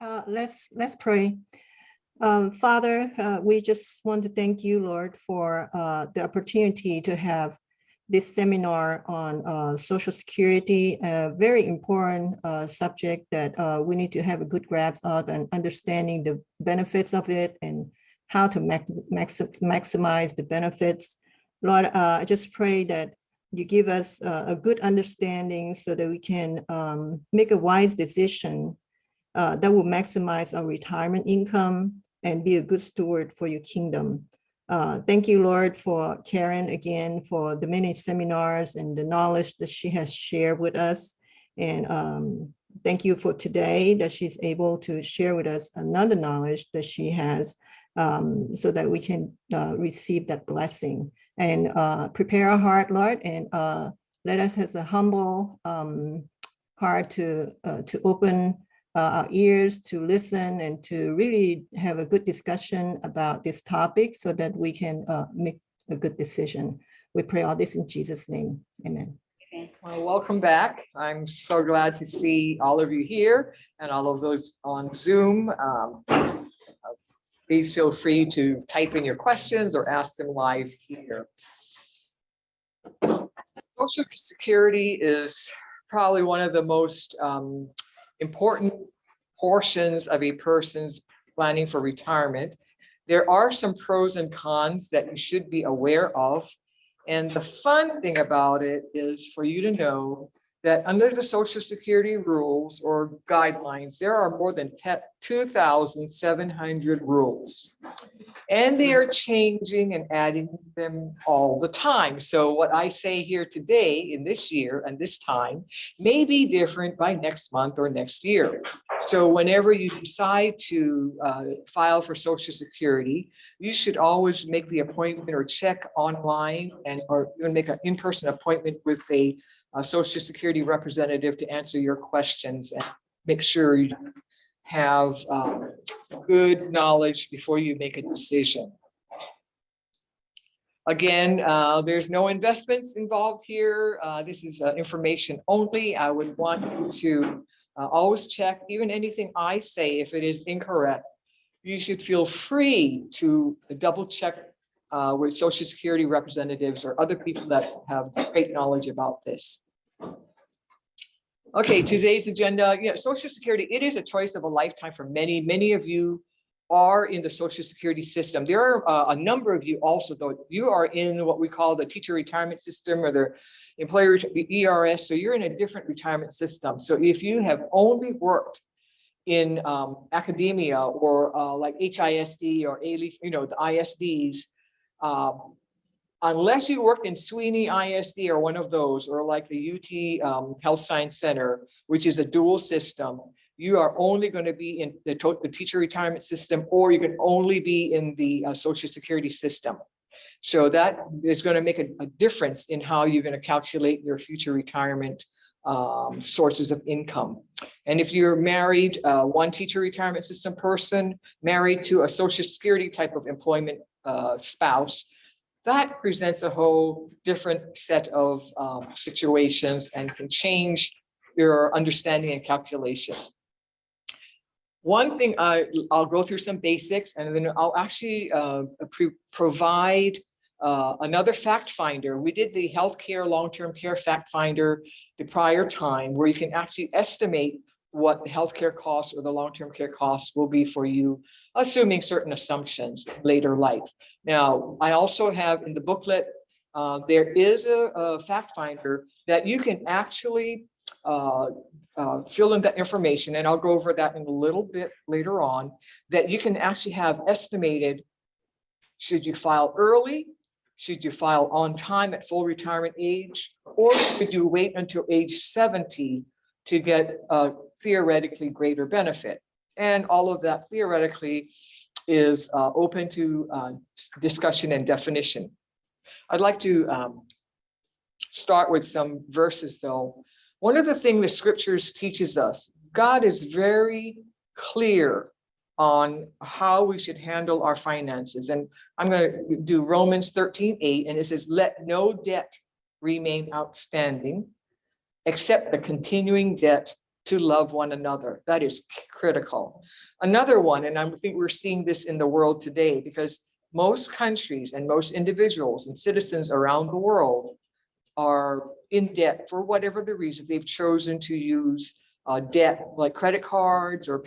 Let's pray. Father, we just want to thank you, Lord, for the opportunity to have this seminar on Social Security, a very important subject that we need to have a good grasp of and understanding the benefits of it and how to maximize the benefits. Lord, I just pray that you give us a good understanding so that we can make a wise decision that will maximize our retirement income and be a good steward for your kingdom. Thank you, Lord, for Karen again, for the many seminars and the knowledge that she has shared with us. And thank you for today that she's able to share with us another knowledge that she has so that we can receive that blessing and prepare our heart, Lord, and let us have a humble heart to open our ears to listen and to really have a good discussion about this topic so that we can make a good decision. We pray all this in Jesus' name. Amen. Well, welcome back. I'm so glad to see all of you here and all of those on Zoom. Please feel free to type in your questions or ask them live here. Social Security is probably one of the most important portions of a person's planning for retirement. There are some pros and cons that you should be aware of. And the fun thing about it is for you to know that under the Social Security rules or guidelines, there are more than 2,700 rules. And they are changing and adding them all the time. So what I say here today in this year and this time may be different by next month or next year. So whenever you decide to file for Social Security, you should always make the appointment or check online or make an in-person appointment with a Social Security representative to answer your questions and make sure you have good knowledge before you make a decision. Again, there's no investments involved here. This is information only. I would want you to always check, even anything I say, if it is incorrect, you should feel free to double check with Social Security representatives or other people that have great knowledge about this. Okay, today's agenda, Social Security, it is a choice of a lifetime for many. Many of you are in the Social Security system. There are a number of you also, though, you are in what we call the teacher retirement system or the employer, the ERS, so you're in a different retirement system. So if you have only worked in academia or like HISD or ALEAF, the ISDs, unless you work in Sweeney ISD or one of those, or like the UT Health Science Center, which is a dual system, you are only going to be in the teacher retirement system, or you can only be in the Social Security system. So that is going to make a difference in how you're going to calculate your future retirement sources of income. And if you're married, one teacher retirement system person married to a Social Security type of employment spouse, that presents a whole different set of situations and can change your understanding and calculation. One thing, I'll go through some basics, and then I'll actually provide another fact finder. We did the healthcare long-term care fact finder the prior time, where you can actually estimate what the healthcare costs or the long-term care costs will be for you, assuming certain assumptions in later life. Now, I also have in the booklet, there is a fact finder that you can actually fill in that information, and I'll go over that in a little bit later on, that you can actually have estimated, should you file early, should you file on time at full retirement age, or should you wait until age 70 to get a theoretically greater benefit? And all of that theoretically is open to discussion and definition. I'd like to start with some verses though. One of the things the scriptures teaches us, God is very clear on how we should handle our finances. And I'm going to do Romans 13:8, and it says, let no debt remain outstanding except the continuing debt to love one another. That is critical. Another one, and I think we're seeing this in the world today, because most countries and most individuals and citizens around the world are in debt for whatever the reason. They've chosen to use debt like credit cards or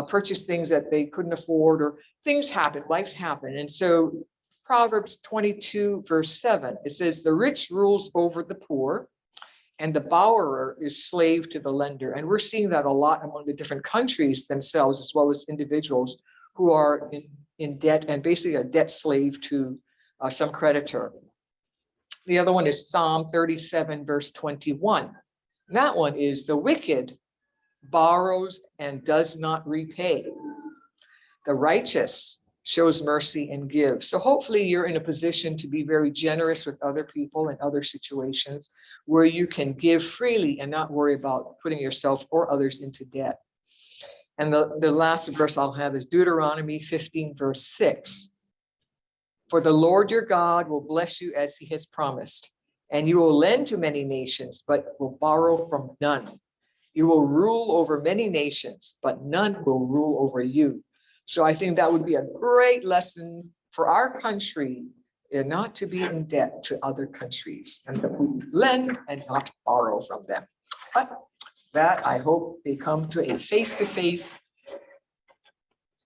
purchase things that they couldn't afford, or things happen, life happen. And so Proverbs 22 verse 7, it says, the rich rules over the poor, and the borrower is slave to the lender. And we're seeing that a lot among the different countries themselves, as well as individuals who are in debt and basically a debt slave to some creditor. The other one is Psalm 37 verse 21. That one is, the wicked borrows and does not repay. The righteous shows mercy and gives. So hopefully you're in a position to be very generous with other people in other situations where you can give freely and not worry about putting yourself or others into debt. And the last verse I'll have is Deuteronomy 15 verse 6. For the Lord your God will bless you as he has promised, and you will lend to many nations, but will borrow from none. You will rule over many nations, but none will rule over you. So I think that would be a great lesson for our country, not to be in debt to other countries, and that we lend and not borrow from them. But that, I hope they come to a face-to-face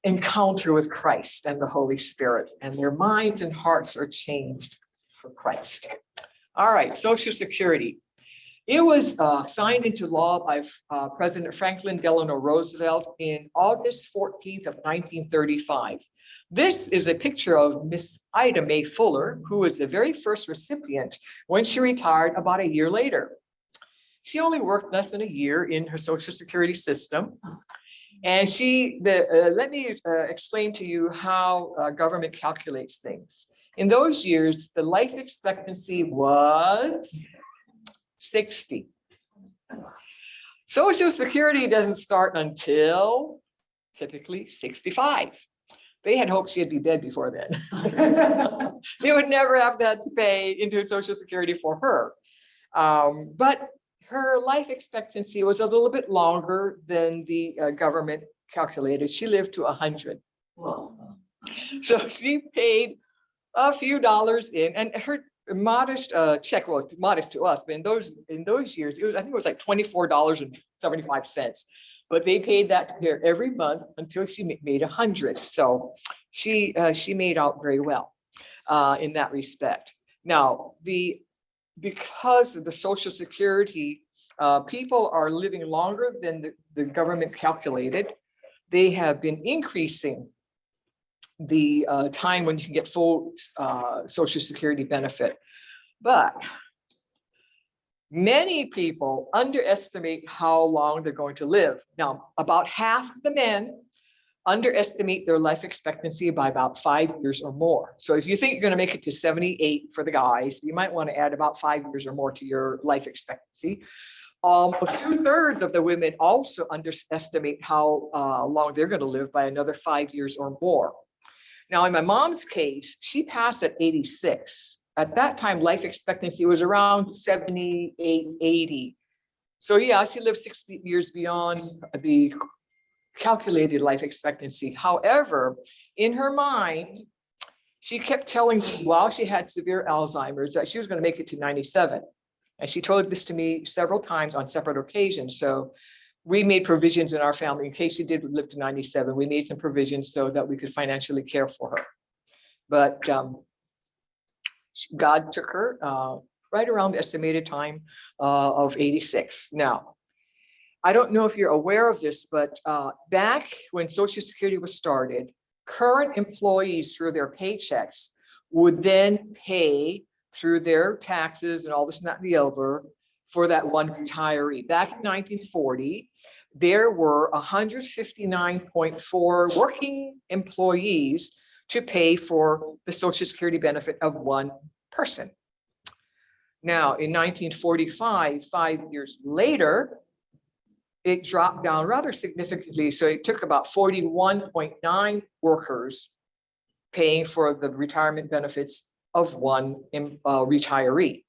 encounter with Christ and the Holy Spirit, and their minds and hearts are changed for Christ. All right, Social Security. It was signed into law by President Franklin Delano Roosevelt in August 14th of 1935. This is a picture of Miss Ida Mae Fuller, who was the very first recipient when she retired about a year later. She only worked less than a year in her Social Security system. And let me explain to you how government calculates things. In those years, the life expectancy was 60. Social Security doesn't start until typically 65. They had hoped she'd be dead before then. They would never have to pay into Social Security for her. But her life expectancy was a little bit longer than the government calculated. She lived to 100. So she paid a few dollars in, and her modest check, well, modest to us, but in those years, I think it was like $24.75. But they paid that to her every month until she made 100. So she made out very well in that respect. Now, because of the Social Security, people are living longer than the government calculated. They have been increasing the time when you can get full Social Security benefit. But many people underestimate how long they're going to live. Now, about half the men underestimate their life expectancy by about 5 years or more. So if you think you're going to make it to 78 for the guys, you might want to add about 5 years or more to your life expectancy. 2/3 of the women also underestimate how long they're going to live by another 5 years or more. Now, in my mom's case, she passed at 86. At that time, life expectancy was around 78, 80. So yeah, she lived 6 years beyond the calculated life expectancy. However, in her mind, she kept telling me while she had severe Alzheimer's that she was going to make it to 97. And she told this to me several times on separate occasions. So we made provisions in our family in case she did live to 97. We made some provisions so that we could financially care for her. But God took her right around the estimated time of 86. Now, I don't know if you're aware of this, but back when Social Security was started, current employees through their paychecks would then pay through their taxes and all this and that and the other for that one retiree. Back in 1940, there were 159.4 working employees to pay for the Social Security benefit of one person. Now, in 1945, 5 years later, it dropped down rather significantly. So it took about 41.9 workers paying for the retirement benefits of one retiree.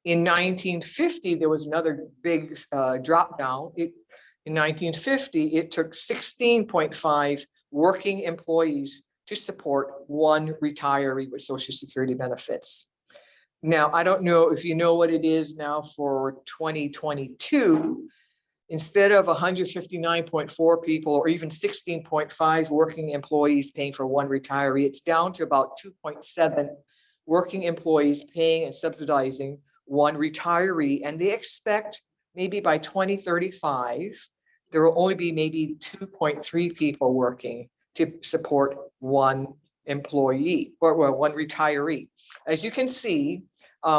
In 1950, there was another big drop down. In 1950, it took 16.5 working employees to support one retiree with Social Security benefits. Now, I don't know if you know what it is now for 2022. Instead of 159.4 people or even 16.5 working employees paying for one retiree, it's down to about 2.7 working employees paying and subsidizing one retiree. And they expect maybe by 2035, there will only be maybe 2.3 people working to support one employee or well, one retiree. As you can see,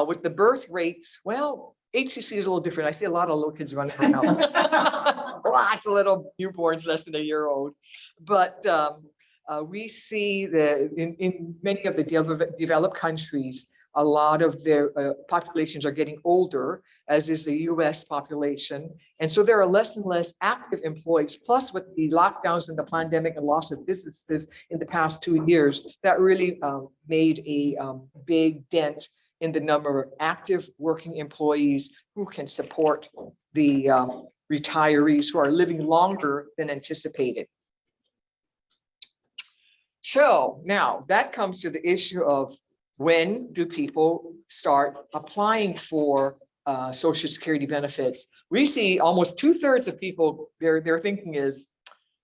with the birth rates, well, HCC is a little different. I see a lot of little kids running around. Lots of little newborns less than a year old. But we see that in many of the developed countries, a lot of their populations are getting older, as is the US population. And so there are less and less active employees. Plus, with the lockdowns and the pandemic and loss of businesses in the past 2 years, that really made a big dent in the number of active working employees who can support the retirees who are living longer than anticipated. So now that comes to the issue of when do people start applying for Social Security benefits? We see almost 2/3 of people, their thinking is,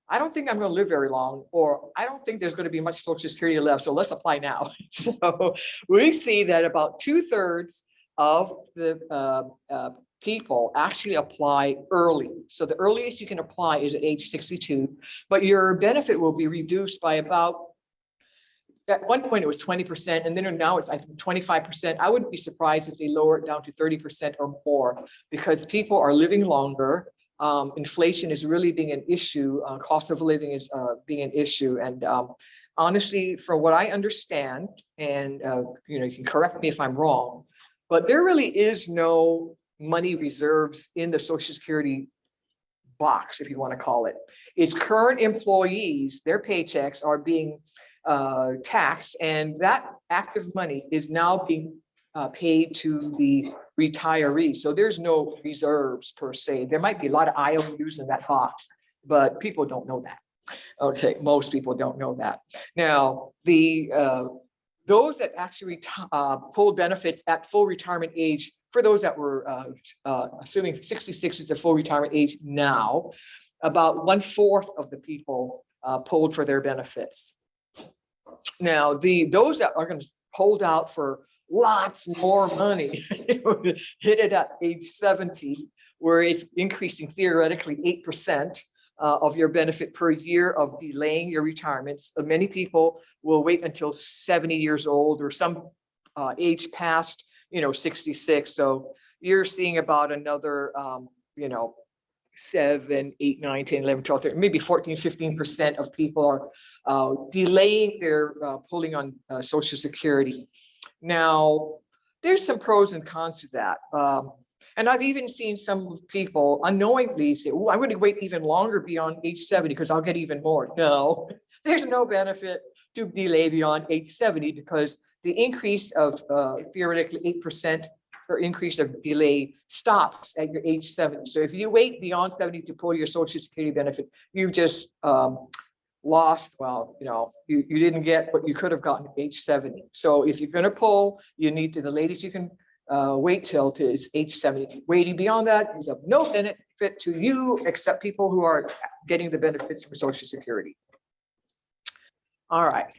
I don't think I'm going to live very long, or I don't think there's going to be much Social Security left, so let's apply now. So we see that about 2/3 of the people actually apply early. So the earliest you can apply is at age 62, but your benefit will be reduced by about, at one point it was 20%, and then now it's I think 25%. I wouldn't be surprised if they lower it down to 30% or more, because people are living longer. Inflation is really being an issue. Cost of living is being an issue. And honestly, from what I understand, and you can correct me if I'm wrong, but there really is no money reserves in the Social Security box, if you want to call it. It's current employees, their paychecks are being taxed, and that active money is now being paid to the retiree. So there's no reserves per se. There might be a lot of IOUs in that box, but people don't know that. Okay, most people don't know that. Now, those that actually pulled benefits at full retirement age, for those that were assuming 66 is the full retirement age now, about 1/4 of the people pulled for their benefits. Now, those that are going to hold out for lots more money hit it at age 70, where it's increasing theoretically 8% of your benefit per year of delaying your retirements. Many people will wait until 70 years old, or some age past 66. So you're seeing about another 7, 8, 9, 10, 11, 12, 13, maybe 14, 15% of people are delaying their pulling on Social Security. Now, there's some pros and cons to that. And I've even seen some people unknowingly say, oh, I'm going to wait even longer beyond age 70 because I'll get even more. No, there's no benefit to delay beyond age 70, because the increase of theoretically 8% or increase of delay stops at your age 70. So if you wait beyond 70 to pull your Social Security benefit, you've just lost, well, you didn't get what you could have gotten at age 70. So if you're going to pull, you need to, the latest you can wait till is age 70. Waiting beyond that is of no benefit to you, except people who are getting the benefits from Social Security. All right.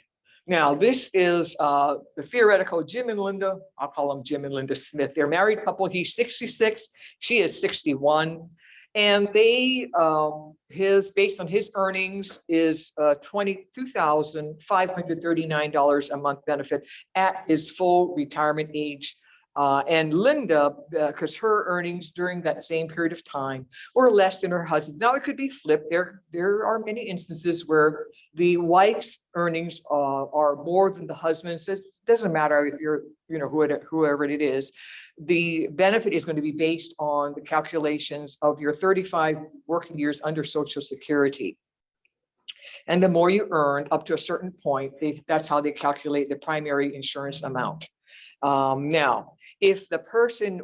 Now, this is the theoretical Jim and Linda. I'll call them Jim and Linda Smith. They're a married couple. He's 66. She is 61. And they, based on his earnings, is $22,539 a month benefit at his full retirement age. And Linda, because her earnings during that same period of time were less than her husband. Now it could be flipped. There are many instances where the wife's earnings are more than the husband's. It doesn't matter if you're, whoever it is. The benefit is going to be based on the calculations of your 35 working years under Social Security. And the more you earn up to a certain point, that's how they calculate the primary insurance amount. Now, if the person,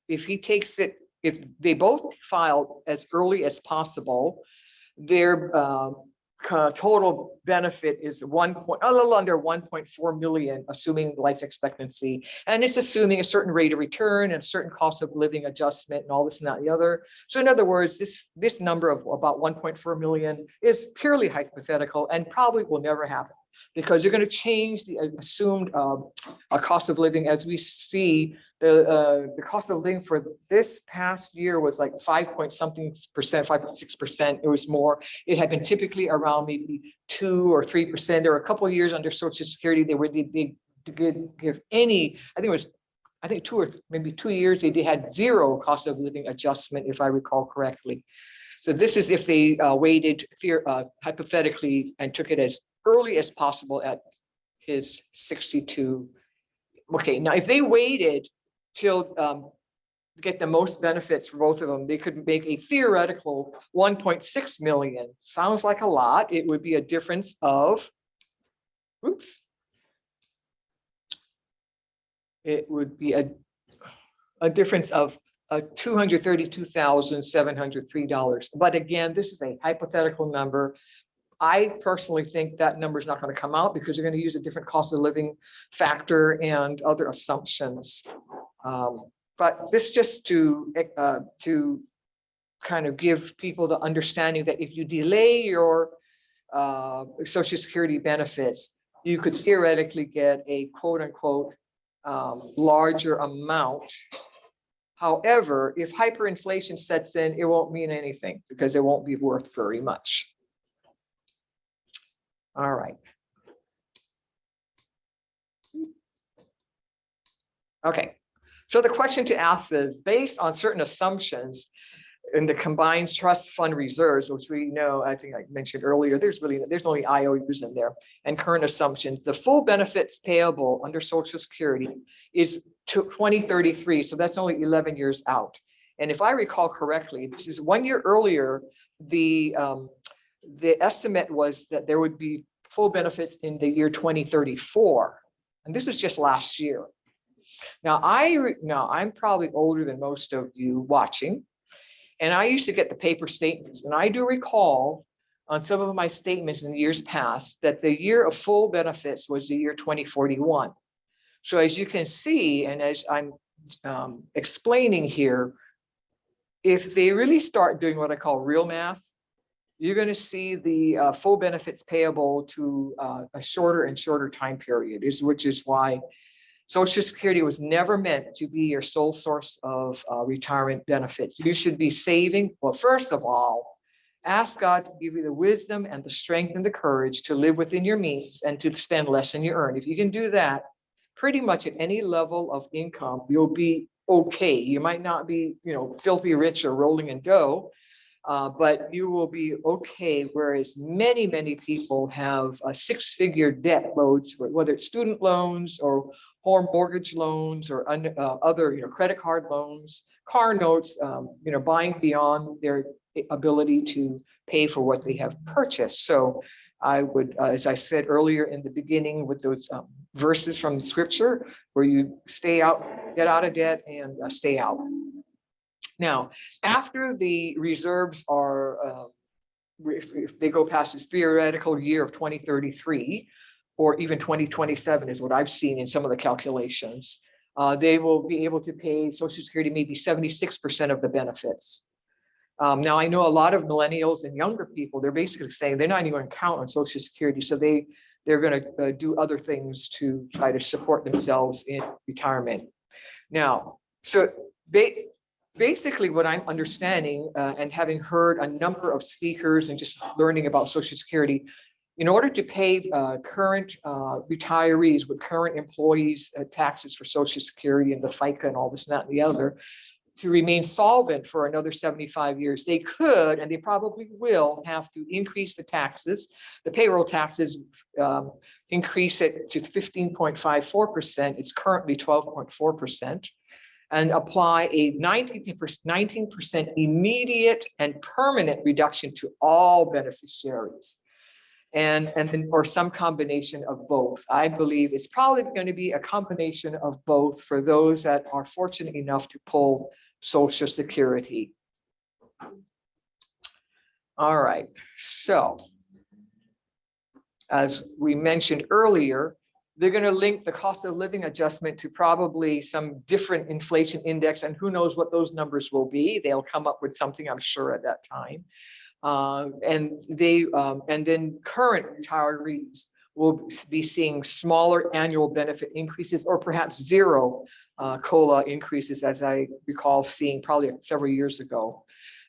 if he takes it, if they both file as early as possible, their total benefit is a little under 1.4 million, assuming life expectancy. And it's assuming a certain rate of return and a certain cost of living adjustment and all this and that and the other. So in other words, this number of about 1.4 million is purely hypothetical and probably will never happen, because you're going to change the assumed cost of living. As we see, the cost of living for this past year was like 5.something%, 5.6%. It was more. It had been typically around maybe 2 or 3%. There were a couple of years under Social Security they give any. I think 2 or maybe 2 years they had zero cost of living adjustment, if I recall correctly. So this is if they waited hypothetically and took it as early as possible at his 62. Okay, now if they waited till get the most benefits for both of them, they could make a theoretical 1.6 million. Sounds like a lot. It would be a difference of, oops. It would be a difference of $232,703. But again, this is a hypothetical number. I personally think that number is not going to come out because they're going to use a different cost of living factor and other assumptions. But this just to kind of give people the understanding that if you delay your Social Security benefits, you could theoretically get a quote unquote larger amount. However, if hyperinflation sets in, it won't mean anything because it won't be worth very much. All right. Okay. So the question to ask is, based on certain assumptions in the combined trust fund reserves, which we know, I think I mentioned earlier, there's only IOUs in there, and current assumptions, the full benefits payable under Social Security is to 2033. So that's only 11 years out. And if I recall correctly, this is 1 year earlier, the estimate was that there would be full benefits in the year 2034. And this was just last year. Now, I'm probably older than most of you watching, and I used to get the paper statements. And I do recall on some of my statements in the years past that the year of full benefits was the year 2041. So as you can see, and as I'm explaining here, if they really start doing what I call real math, you're going to see the full benefits payable to a shorter and shorter time period, which is why Social Security was never meant to be your sole source of retirement benefits. You should be saving. Well, first of all, ask God to give you the wisdom and the strength and the courage to live within your means and to spend less than you earn. If you can do that, pretty much at any level of income, you'll be okay. You might not be, filthy rich or rolling in dough, but you will be okay. Whereas many, many people have six-figure debt loads, whether it's student loans or home mortgage loans or other, credit card loans, car notes, buying beyond their ability to pay for what they have purchased. So I would, as I said earlier in the beginning with those verses from the scripture, where you stay out, get out of debt and stay out. Now, after the reserves are, if they go past this theoretical year of 2033, or even 2027 is what I've seen in some of the calculations, they will be able to pay Social Security maybe 76% of the benefits. Now, I know a lot of millennials and younger people, they're basically saying they're not even going to count on Social Security. So they're going to do other things to try to support themselves in retirement. Now, so basically what I'm understanding and having heard a number of speakers and just learning about Social Security, in order to pay current retirees with current employees taxes for Social Security and the FICA and all this and that and the other, to remain solvent for another 75 years, they could, and they probably will, have to increase the taxes, the payroll taxes, increase it to 15.54%. It's currently 12.4%, and apply a 19% immediate and permanent reduction to all beneficiaries. and then, or some combination of both. I believe it's probably going to be a combination of both for those that are fortunate enough to pull Social Security. All right, so as we mentioned earlier, they're going to link the cost of living adjustment to probably some different inflation index, and who knows what those numbers will be. They'll come up with something, I'm sure, at that time. And then current retirees will be seeing smaller annual benefit increases, or perhaps zero COLA increases, as I recall seeing probably several years ago.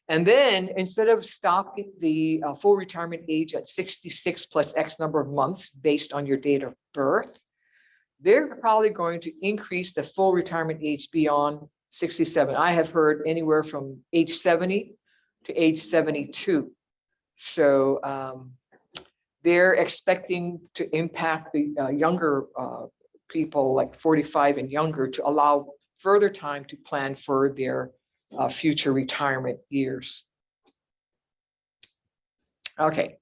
And then instead of stopping the full retirement age at 66 plus X number of months based on your date of birth, they're probably going to increase the full retirement age beyond 67. I have heard anywhere from age 70 to age 72. So they're expecting to impact the younger people, like 45 and younger, to allow further time to plan for their future retirement years. Okay.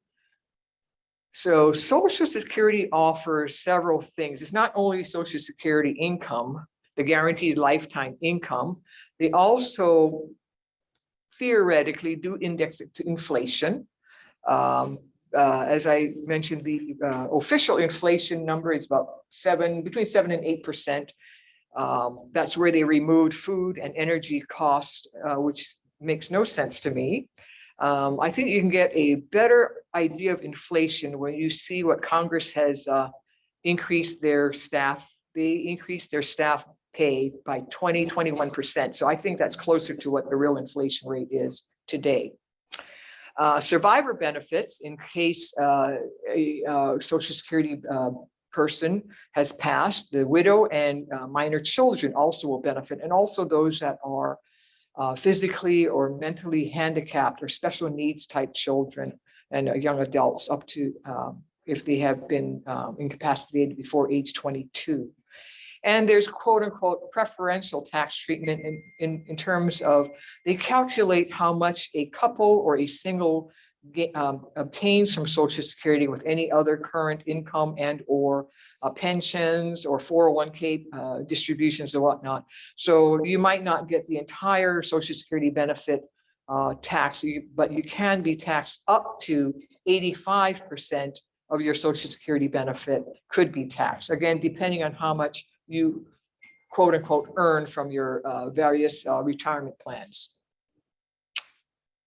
So Social Security offers several things. It's not only Social Security income, the guaranteed lifetime income. They also theoretically do index it to inflation. As I mentioned, the official inflation number is about between 7 and 8%. That's where they removed food and energy costs, which makes no sense to me. I think you can get a better idea of inflation when you see what Congress has increased their staff. They increased their staff pay by 21%. So I think that's closer to what the real inflation rate is today. Survivor benefits, in case a Social Security person has passed, the widow and minor children also will benefit, and also those that are physically or mentally handicapped or special needs type children and young adults up to if they have been incapacitated before age 22. And there's quote unquote preferential tax treatment in terms of they calculate how much a couple or a single obtains from Social Security with any other current income and or pensions or 401k distributions or whatnot. So you might not get the entire Social Security benefit tax, but you can be taxed up to 85% of your Social Security benefit could be taxed. Again, depending on how much you quote unquote earn from your various retirement plans.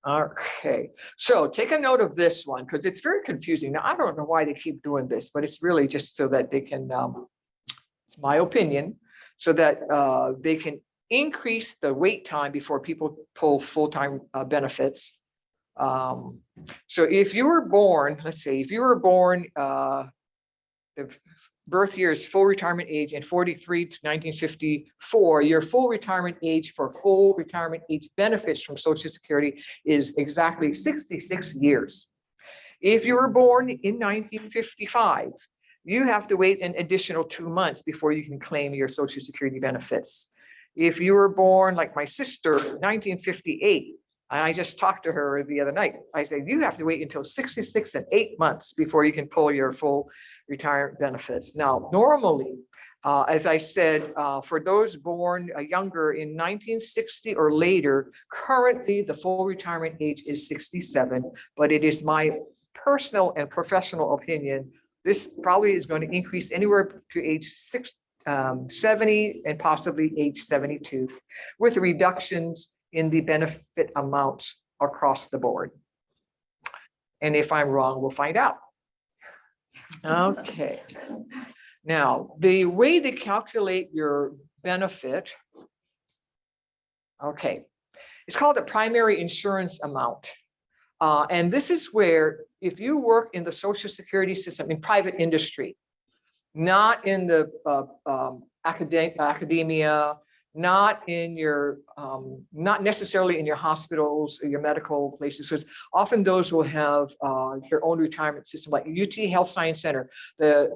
Okay, so take a note of this one because it's very confusing. Now, I don't know why they keep doing this, but it's really just so that they can, it's my opinion, so that they can increase the wait time before people pull full-time benefits. So if you were born, let's say, if you were born, the birth year is full retirement age and 43 to 1954, your full retirement age for full retirement age benefits from Social Security is exactly 66 years. If you were born in 1955, you have to wait an additional 2 months before you can claim your Social Security benefits. If you were born like my sister, 1958, and I just talked to her the other night, I said, you have to wait until 66 and 8 months before you can pull your full retirement benefits. Now, normally, as I said, for those born younger in 1960 or later, currently the full retirement age is 67, but it is my personal and professional opinion, this probably is going to increase anywhere to age 70 and possibly age 72, with reductions in the benefit amounts across the board. And if I'm wrong, we'll find out. Okay. Now, the way they calculate your benefit, okay, it's called the primary insurance amount. And this is where if you work in the Social Security system in private industry, not in the academia, not in your, not necessarily in your hospitals or your medical places, because often those will have their own retirement system, like UT Health Science Center. The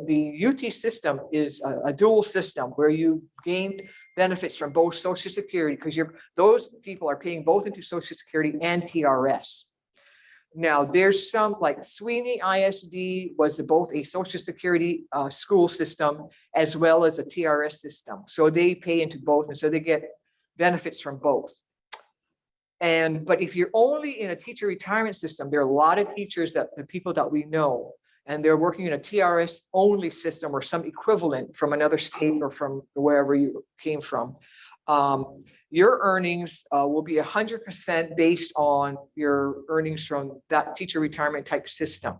UT system is a dual system where you gain benefits from both Social Security, because those people are paying both into Social Security and TRS. Now, there's some like Sweeney ISD was both a Social Security school system as well as a TRS system. So they pay into both, and so they get benefits from both. But if you're only in a teacher retirement system, there are a lot of teachers that the people that we know, and they're working in a TRS only system or some equivalent from another state or from wherever you came from. Your earnings will be 100% based on your earnings from that teacher retirement type system.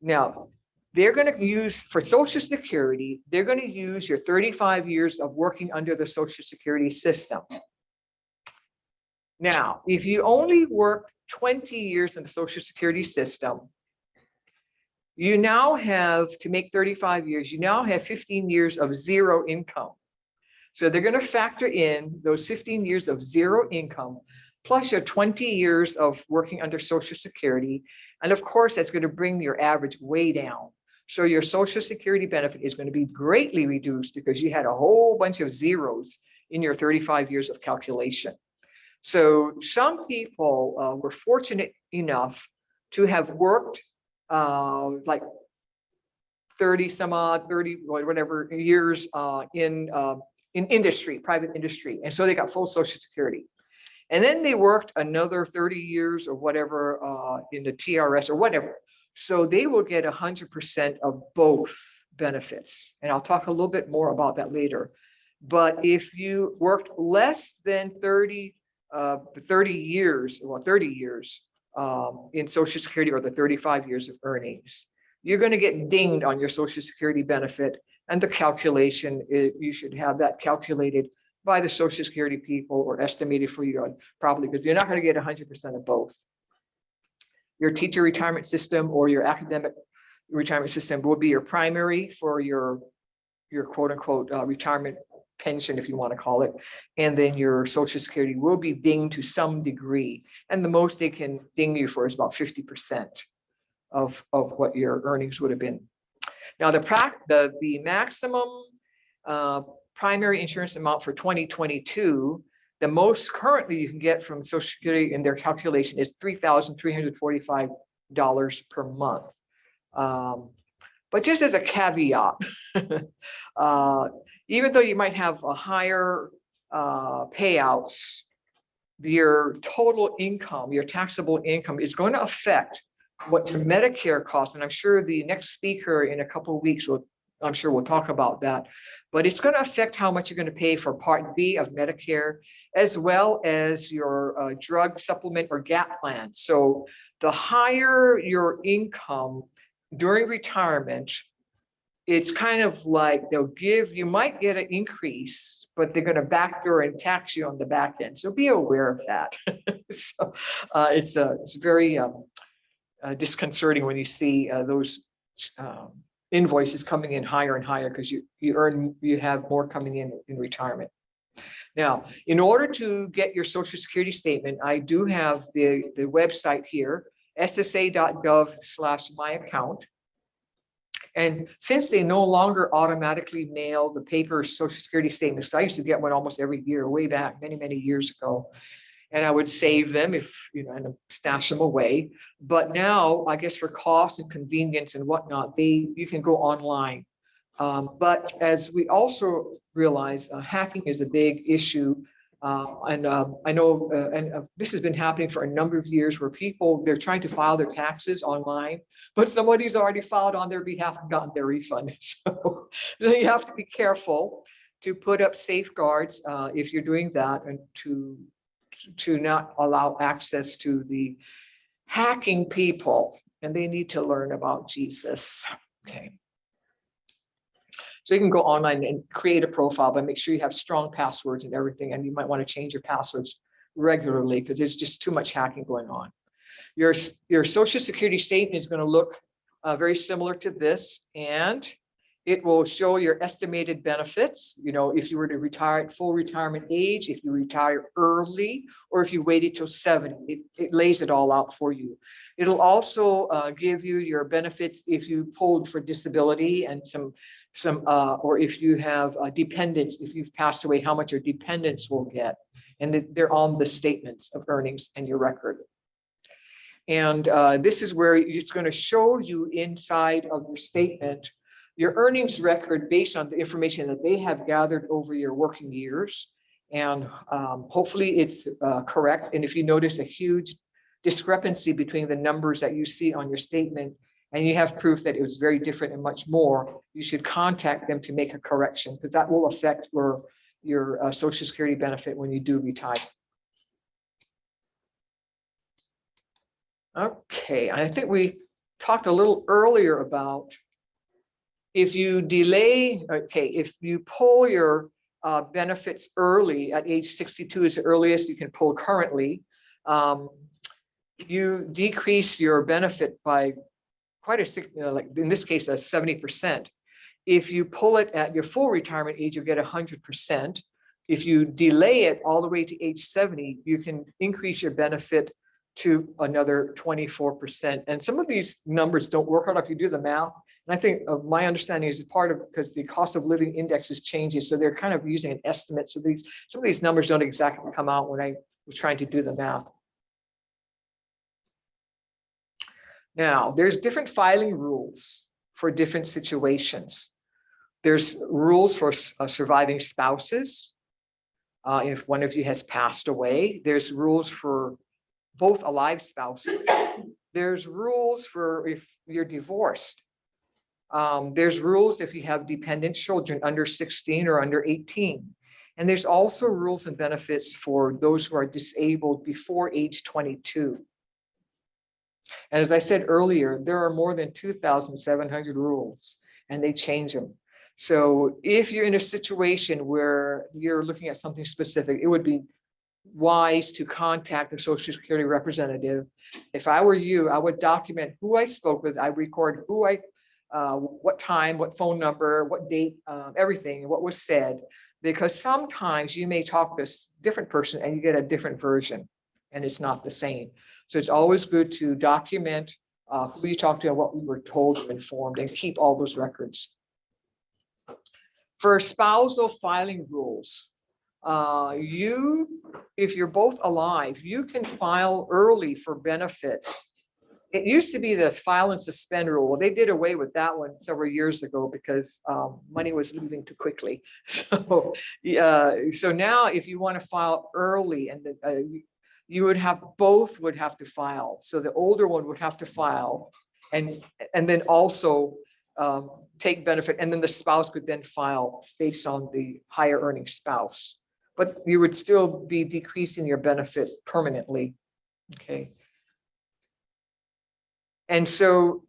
Now, they're going to use for Social Security, they're going to use your 35 years of working under the Social Security system. Now, if you only worked 20 years in the Social Security system, you now have, to make 35 years, you now have 15 years of zero income. So they're going to factor in those 15 years of zero income, plus your 20 years of working under Social Security. And of course, that's going to bring your average way down. So your Social Security benefit is going to be greatly reduced because you had a whole bunch of zeros in your 35 years of calculation. So some people were fortunate enough to have worked like 30 some odd, 30, whatever years in industry, private industry. And so they got full Social Security. And then they worked another 30 years or whatever in the TRS or whatever. So they will get 100% of both benefits. And I'll talk a little bit more about that later. But if you worked less than 30 years in Social Security, or the 35 years of earnings, you're going to get dinged on your Social Security benefit. And the calculation, you should have that calculated by the Social Security people or estimated for you, probably, because you're not going to get 100% of both. Your teacher retirement system or your academic retirement system will be your primary for your quote unquote retirement pension, if you want to call it. And then your Social Security will be dinged to some degree. And the most they can ding you for is about 50% of what your earnings would have been. Now, the maximum primary insurance amount for 2022, the most currently you can get from Social Security in their calculation is $3,345 per month. But just as a caveat, even though you might have a higher payouts, your total income, your taxable income is going to affect what your Medicare costs. And I'm sure the next speaker in a couple of weeks will, I'm sure we'll talk about that. But it's going to affect how much you're going to pay for Part B of Medicare, as well as your drug supplement or GAP plan. So the higher your income during retirement, it's kind of like you might get an increase, but they're going to backdoor and tax you on the back end. So be aware of that. So it's very disconcerting when you see those invoices coming in higher and higher, because you have more coming in retirement. Now, in order to get your Social Security statement, I do have the website here, ssa.gov/myaccount. And since they no longer automatically mail the paper Social Security statements, I used to get one almost every year, way back many, many years ago. And I would save them and stash them away. But now, I guess for cost and convenience and whatnot, you can go online. But as we also realize, hacking is a big issue. I know, this has been happening for a number of years, where they're trying to file their taxes online, but somebody's already filed on their behalf and gotten their refund. So you have to be careful to put up safeguards if you're doing that, and to not allow access to the hacking people, and they need to learn about Jesus. Okay. So you can go online and create a profile, but make sure you have strong passwords and everything. And you might want to change your passwords regularly, because there's just too much hacking going on. Your Social Security statement is going to look very similar to this, and it will show your estimated benefits. If you were to retire at full retirement age, if you retire early, or if you waited till 70, it lays it all out for you. It'll also give you your benefits if you pulled for disability, and or if you have dependents, if you've passed away, how much your dependents will get. And they're on the statements of earnings and your record. And this is where it's going to show you inside of your statement, your earnings record based on the information that they have gathered over your working years. And hopefully it's correct. And if you notice a huge discrepancy between the numbers that you see on your statement, and you have proof that it was very different and much more, you should contact them to make a correction, because that will affect your Social Security benefit when you do retire. Okay, I think we talked a little earlier about if you delay, okay, if you pull your benefits early at age 62 is the earliest you can pull currently, you decrease your benefit by quite a, like in this case, a 70%. If you pull it at your full retirement age, you get 100%. If you delay it all the way to age 70, you can increase your benefit to another 24%. And some of these numbers don't work out if you do the math. And I think my understanding is part of because the cost of living index is changing. So they're kind of using an estimate. So some of these numbers don't exactly come out when I was trying to do the math. Now, there's different filing rules for different situations. There's rules for surviving spouses. If one of you has passed away, there's rules for both alive spouses. There's rules for if you're divorced. There's rules if you have dependent children under 16 or under 18. And there's also rules and benefits for those who are disabled before age 22. And as I said earlier, there are more than 2,700 rules, and they change them. So if you're in a situation where you're looking at something specific, it would be wise to contact the Social Security representative. If I were you, I would document who I spoke with. I record who what time, what phone number, what date, everything, what was said, because sometimes you may talk to a different person and you get a different version and it's not the same. So it's always good to document who you talked to and what we were told or informed, and keep all those records. For spousal filing rules, if you're both alive, you can file early for benefit. It used to be this file and suspend rule. Well, they did away with that one several years ago because money was leaving too quickly. So, so now if you want to file early, and you would have both would have to file. So the older one would have to file, and then also take benefit, and then the spouse could then file based on the higher earning spouse. But you would still be decreasing your benefit permanently. Okay. And so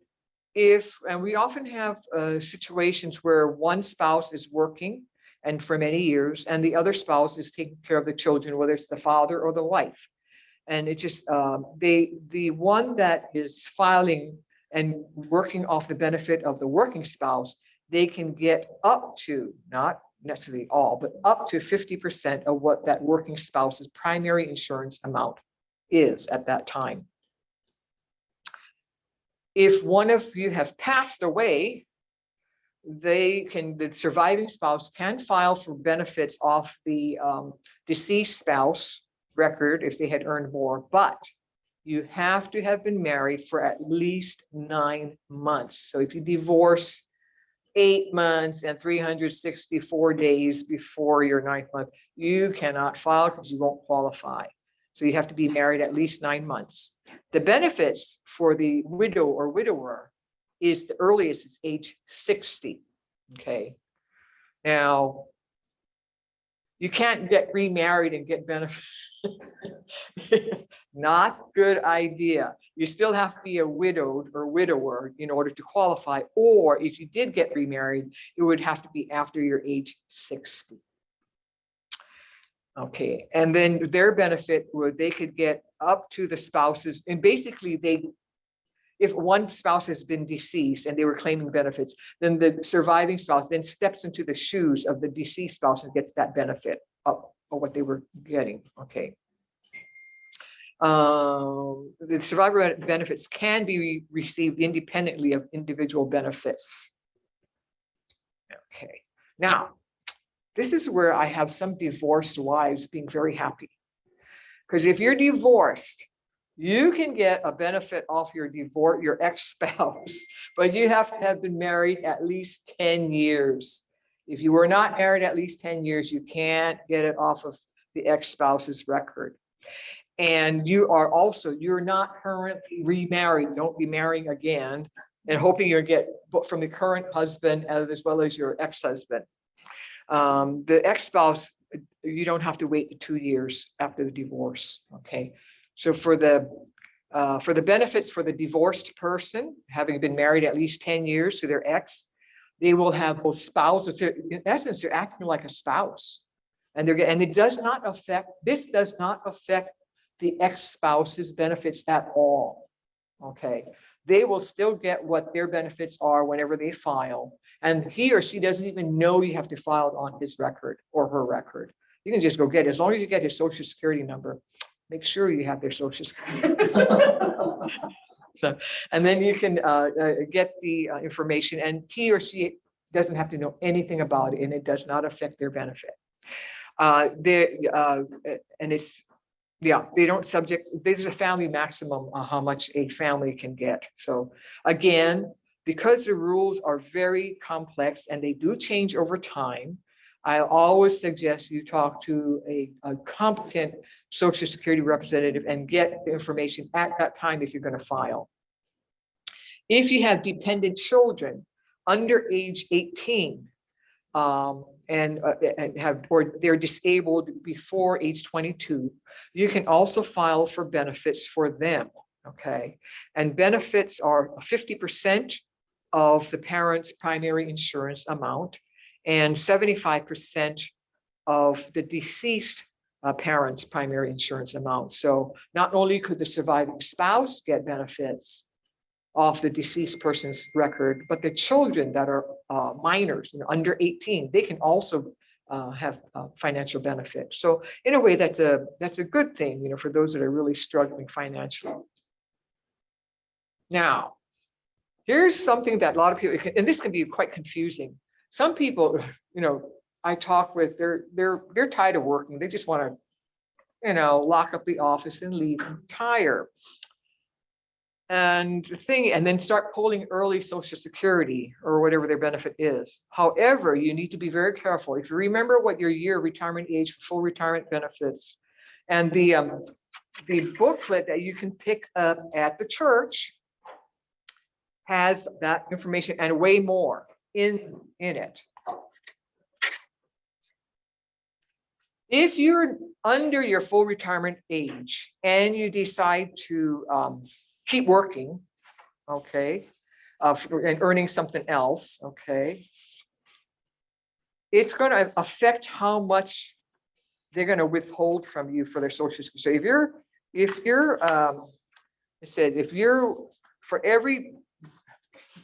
and we often have situations where one spouse is working and for many years, and the other spouse is taking care of the children, whether it's the father or the wife. And it's just, the one that is filing and working off the benefit of the working spouse, they can get up to, not necessarily all, but up to 50% of what that working spouse's primary insurance amount is at that time. If one of you have passed away, the surviving spouse can file for benefits off the deceased spouse record if they had earned more, but you have to have been married for at least 9 months. So if you divorce 8 months and 364 days before your 9th month, you cannot file because you won't qualify. So you have to be married at least 9 months. The benefits for the widow or widower is the earliest is age 60. Okay. Now, you can't get remarried and get benefits. Not good idea. You still have to be a widowed or widower in order to qualify. Or if you did get remarried, it would have to be after your age 60. Okay, and then their benefit where they could get up to the spouses, and basically if one spouse has been deceased and they were claiming benefits, then the surviving spouse then steps into the shoes of the deceased spouse and gets that benefit up or what they were getting. Okay. The survivor benefits can be received independently of individual benefits. Okay, now this is where I have some divorced wives being very happy, because if you're divorced, You can get a benefit off your divorce, your ex-spouse, but you have to have been married at least 10 years. If you were not married at least 10 years, you can't get it off of the ex-spouse's record. And you're not currently remarried. Don't be marrying again and hoping you'll get from the current husband as well as your ex-husband. The ex-spouse, you don't have to wait 2 years after the divorce. Okay. So for the benefits for the divorced person, having been married at least 10 years to their ex, they will have both spouses. In essence, they're acting like a spouse. And this does not affect the ex-spouse's benefits at all. Okay. They will still get what their benefits are whenever they file. And he or she doesn't even know you have to file it on his record or her record. You can just go get it. As long as you get his social security number, make sure you have their social security. So, and then you can get the information, and he or she doesn't have to know anything about it, and it does not affect their benefit. They don't subject, there's a family maximum on how much a family can get. So again, because the rules are very complex and they do change over time, I always suggest you talk to a competent Social Security representative and get the information at that time if you're going to file. If you have dependent children under age 18, and they're disabled before age 22, you can also file for benefits for them. Okay, and benefits are 50% of the parent's primary insurance amount and 75% of the deceased parent's primary insurance amount. So not only could the surviving spouse get benefits off the deceased person's record, but the children that are minors, under 18, they can also have financial benefit. So in a way, that's a good thing, for those that are really struggling financially. Now, here's something that a lot of people, and this can be quite confusing. Some people, I talk with, they're tired of working. They just want to, lock up the office and leave and retire. And then start pulling early Social Security or whatever their benefit is. However, you need to be very careful. If you remember what your year retirement age for full retirement benefits, and the booklet that you can pick up at the church has that information and way more in it. If you're under your full retirement age and you decide to keep working, okay, and earning something else, okay, it's going to affect how much they're going to withhold from you for their Social Security. So if you're for every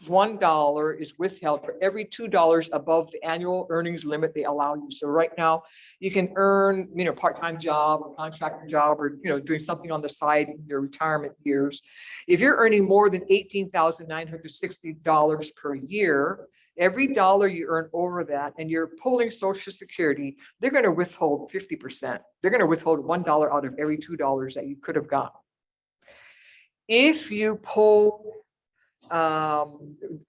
$1 is withheld for every $2 above the annual earnings limit they allow you. So right now you can earn, part-time job or contractor job or, doing something on the side in your retirement years. If you're earning more than $18,960 per year, every dollar you earn over that and you're pulling Social Security, they're going to withhold 50%. They're going to withhold $1 out of every $2 that you could have gotten. If you pull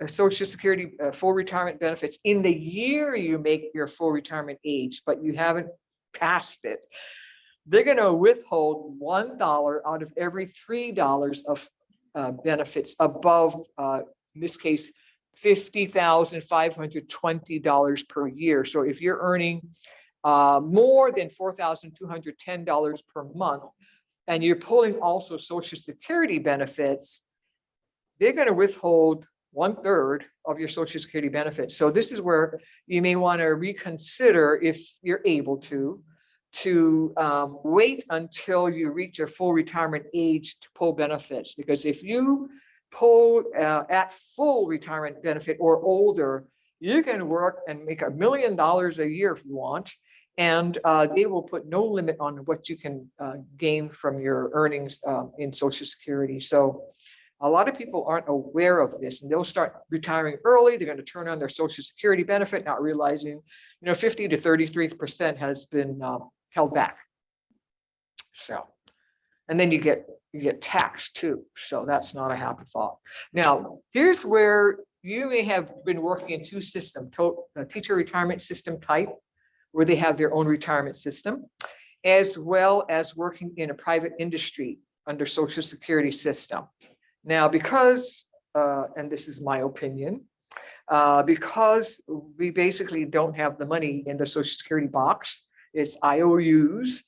Social Security full retirement benefits in the year you make your full retirement age, but you haven't passed it, they're going to withhold $1 out of every $3 of benefits above, in this case, $50,520 per year. So if you're earning more than $4,210 per month, and you're pulling also Social Security benefits, they're going to withhold 1/3 of your Social Security benefits. So this is where you may want to reconsider, if you're able to wait until you reach your full retirement age to pull benefits. Because if you pull at full retirement benefit or older, you can work and make $1 million a year if you want. And they will put no limit on what you can gain from your earnings in Social Security. So a lot of people aren't aware of this, and they'll start retiring early. They're going to turn on their Social Security benefit, not realizing, 50 to 33% has been held back. So, and then you get you get taxed too. So that's not a happy thought. Now, here's where you may have been working in two systems, teacher retirement system type, where they have their own retirement system, as well as working in a private industry under Social Security system. Now, because, and this is my opinion, because we basically don't have the money in the Social Security box, it's IOUs,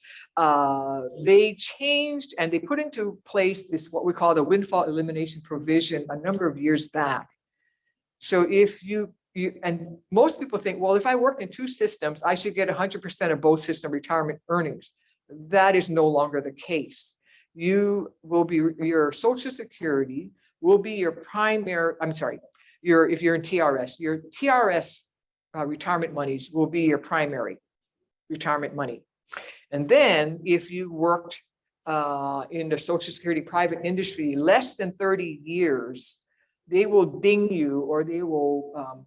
they changed and they put into place this, what we call the windfall elimination provision a number of years back. So if you and most people think, well, if I work in two systems, I should get 100% of both system retirement earnings. That is no longer the case. You will be, your Social Security will be your primary, I'm sorry, if you're in TRS, your TRS retirement monies will be your primary retirement money. And then if you worked in the Social Security private industry less than 30 years, they will ding you, or they will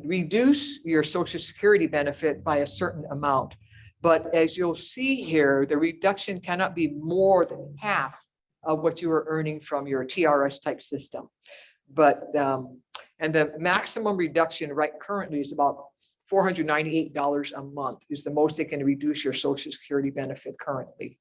reduce your Social Security benefit by a certain amount. But as you'll see here, the reduction cannot be more than half of what you were earning from your TRS type system. But, and the maximum reduction right currently is about $498 a month is the most they can reduce your Social Security benefit currently.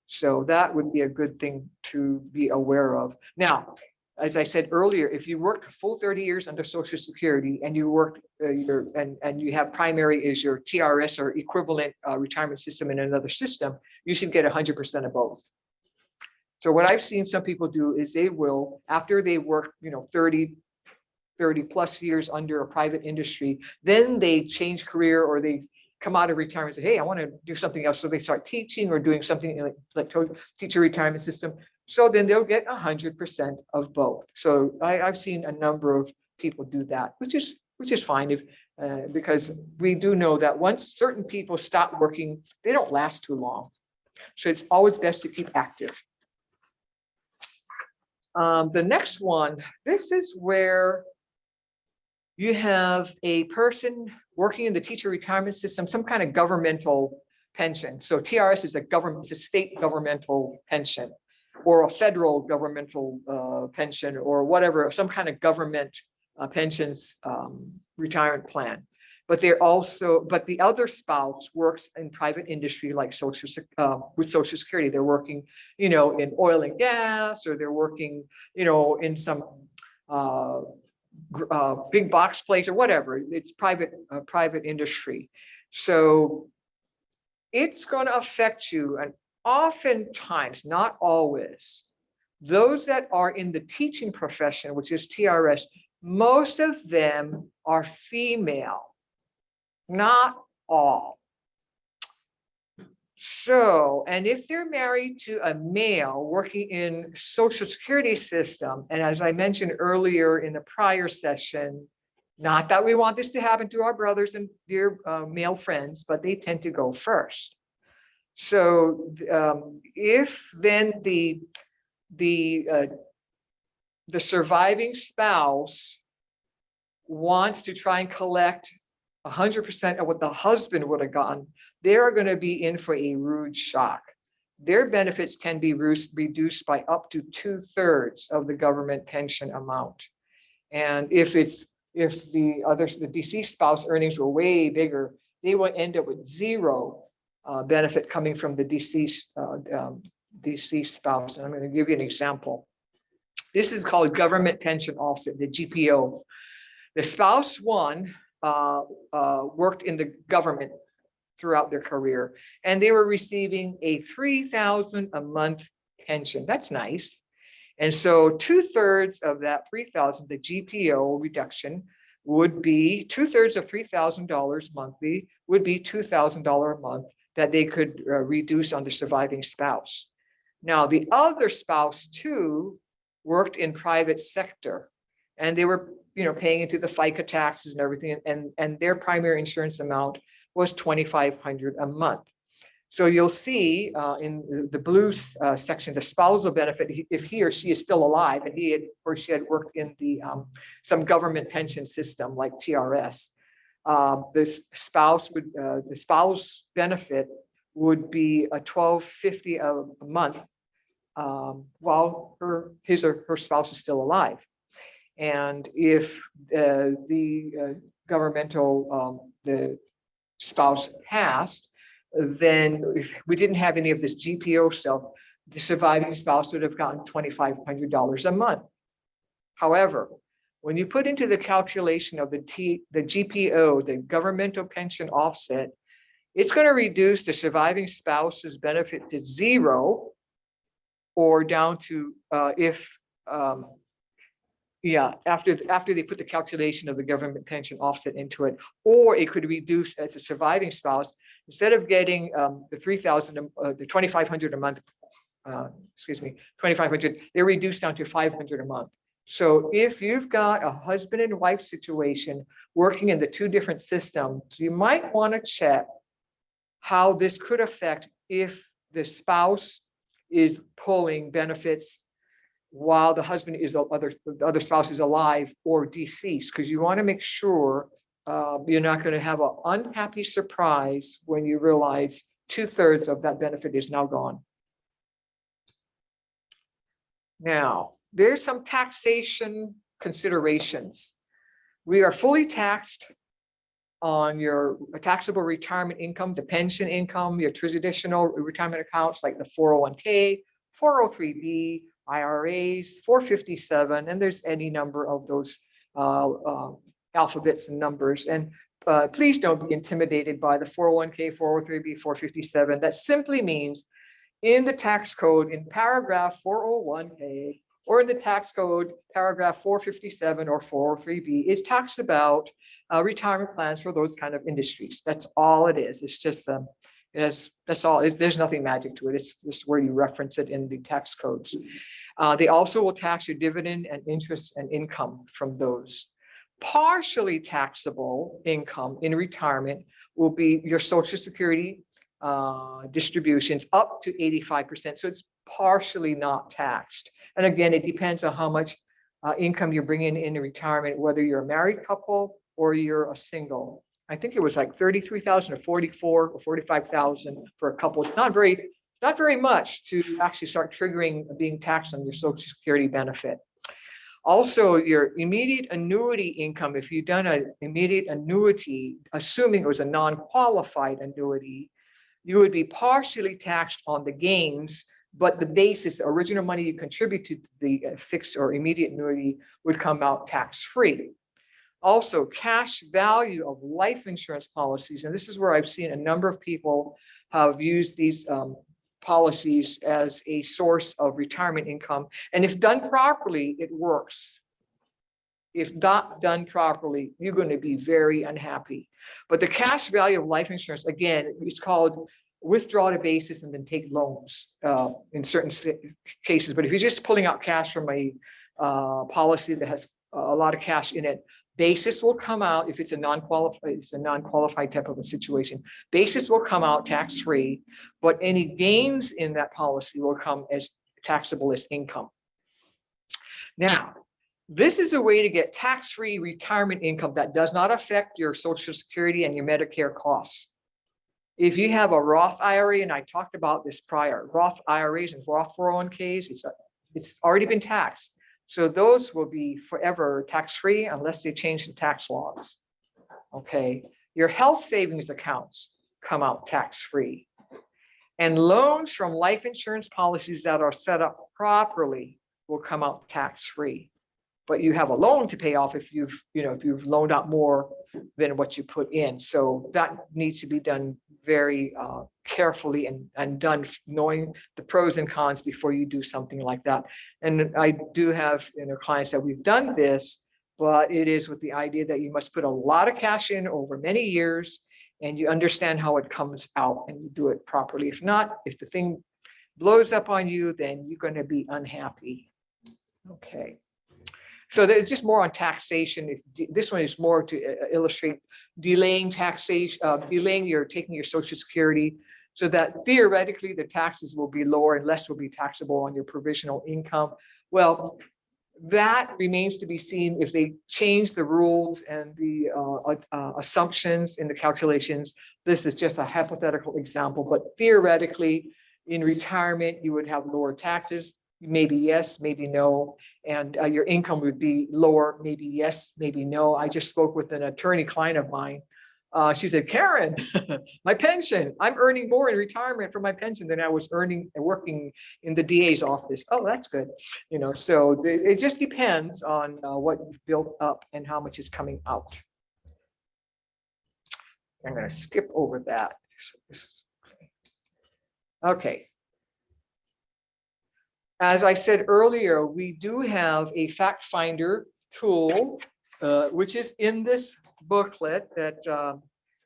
So that would be a good thing to be aware of. Now, as I said earlier, if you worked full 30 years under Social Security and you worked and you have primary is your TRS or equivalent retirement system in another system, you should get 100% of both. So what I've seen some people do is they will, after they work, 30 plus years under a private industry, then they change career or they come out of retirement and say, hey, I want to do something else. So they start teaching or doing something like teacher retirement system. So then they'll get 100% of both. So I've seen a number of people do that, which is fine if, because we do know that once certain people stop working, they don't last too long. So it's always best to keep active. The next one, this is where you have a person working in the teacher retirement system, some kind of governmental pension. So TRS is it's a state governmental pension, or a federal governmental pension, or whatever, some kind of government pensions retirement plan. But but the other spouse works in private industry like with Social Security. They're working, in oil and gas, or they're working, in some big box place or whatever. It's private industry. So it's going to affect you, and oftentimes, not always, those that are in the teaching profession, which is TRS, most of them are female, not all. So, and if they're married to a male working in Social Security system, and as I mentioned earlier in the prior session, not that we want this to happen to our brothers and dear male friends, but they tend to go first. So if then the surviving spouse wants to try and collect 100% of what the husband would have gotten, they're going to be in for a rude shock. Their benefits can be reduced by up to 2/3 of the government pension amount. And if the deceased spouse earnings were way bigger, they will end up with zero benefit coming from the deceased spouse. And I'm going to give you an example. This is called government pension offset, the GPO. The spouse one worked in the government throughout their career, and they were receiving a $3,000 a month pension. That's nice. And so 2/3 of that $3,000, the GPO reduction, would be 2/3 of $3,000 monthly would be $2,000 a month that they could reduce on the surviving spouse. Now, the other spouse too worked in private sector, and they were, paying into the FICA taxes and everything, and their primary insurance amount was $2,500 a month. So you'll see in the blue section, the spousal benefit, if he or she is still alive and he or she had worked in some government pension system like TRS, the spouse benefit would be a $1,250 a month while his or her spouse is still alive. And if the spouse passed, then if we didn't have any of this GPO stuff, the surviving spouse would have gotten $2,500 a month. However, when you put into the calculation of the GPO, the governmental pension offset, it's going to reduce the surviving spouse's benefit to zero, or down to after they put the calculation of the government pension offset into it, or it could reduce as a surviving spouse, instead of getting the $2,500 a month, $2,500, they're reduced down to $500 a month. So if you've got a husband and wife situation working in the two different systems, you might want to check how this could affect if the spouse is pulling benefits while the husband is the other spouse is alive or deceased, because you want to make sure you're not going to have an unhappy surprise when you realize 2/3 of that benefit is now gone. Now, there's some taxation considerations. We are fully taxed on your taxable retirement income, the pension income, your traditional retirement accounts like the 401k, 403b, IRAs, 457, and there's any number of those alphabets and numbers. And please don't be intimidated by the 401k, 403b, 457. That simply means in the tax code in paragraph 401k or in the tax code paragraph 457 or 403b, it talks about retirement plans for those kind of industries. That's all it is. It's just that's all. There's nothing magic to it. It's just where you reference it in the tax codes. They also will tax your dividend and interest and income from those. Partially taxable income in retirement will be your Social Security distributions up to 85%. So it's partially not taxed. And again, it depends on how much income you're bringing in retirement, whether you're a married couple or you're a single. I think it was like 33,000 or 44 or 45,000 for a couple. It's not very much to actually start triggering being taxed on your Social Security benefit. Also, your immediate annuity income, if you've done an immediate annuity, assuming it was a non-qualified annuity, you would be partially taxed on the gains, but the basis, the original money you contribute to the fixed or immediate annuity would come out tax-free. Also, cash value of life insurance policies, and this is where I've seen a number of people have used these policies as a source of retirement income. And if done properly, it works. If not done properly, you're going to be very unhappy. But the cash value of life insurance, again, it's called withdraw to basis and then take loans in certain cases. But if you're just pulling out cash from a policy that has a lot of cash in it, basis will come out. If it's a non-qualified type of a situation, basis will come out tax-free, but any gains in that policy will come as taxable as income. Now, this is a way to get tax-free retirement income that does not affect your Social Security and your Medicare costs. If you have a Roth IRA, and I talked about this prior, Roth IRAs and Roth 401ks, it's already been taxed. So those will be forever tax-free unless they change the tax laws. Okay, your health savings accounts come out tax-free. And loans from life insurance policies that are set up properly will come out tax-free. But you have a loan to pay off if you've loaned out more than what you put in. So that needs to be done very carefully and done knowing the pros and cons before you do something like that. And I do have clients that we've done this, but it is with the idea that you must put a lot of cash in over many years and you understand how it comes out and you do it properly. If not, if the thing blows up on you, then you're going to be unhappy. Okay. So there's just more on taxation. This one is more to illustrate delaying taxation, taking your Social Security, so that theoretically the taxes will be lower and less will be taxable on your provisional income. Well, that remains to be seen if they change the rules and the assumptions in the calculations. This is just a hypothetical example, but theoretically, In retirement, you would have lower taxes, maybe yes, maybe no. And your income would be lower, maybe yes, maybe no. I just spoke with an attorney client of mine. She said, Karen, my pension, I'm earning more in retirement for my pension than I was earning and working in the DA's office. Oh, that's good. You know, so it just depends on what you've built up and how much is coming out. I'm going to skip over that. Okay. As I said earlier, we do have a fact finder tool, which is in this booklet that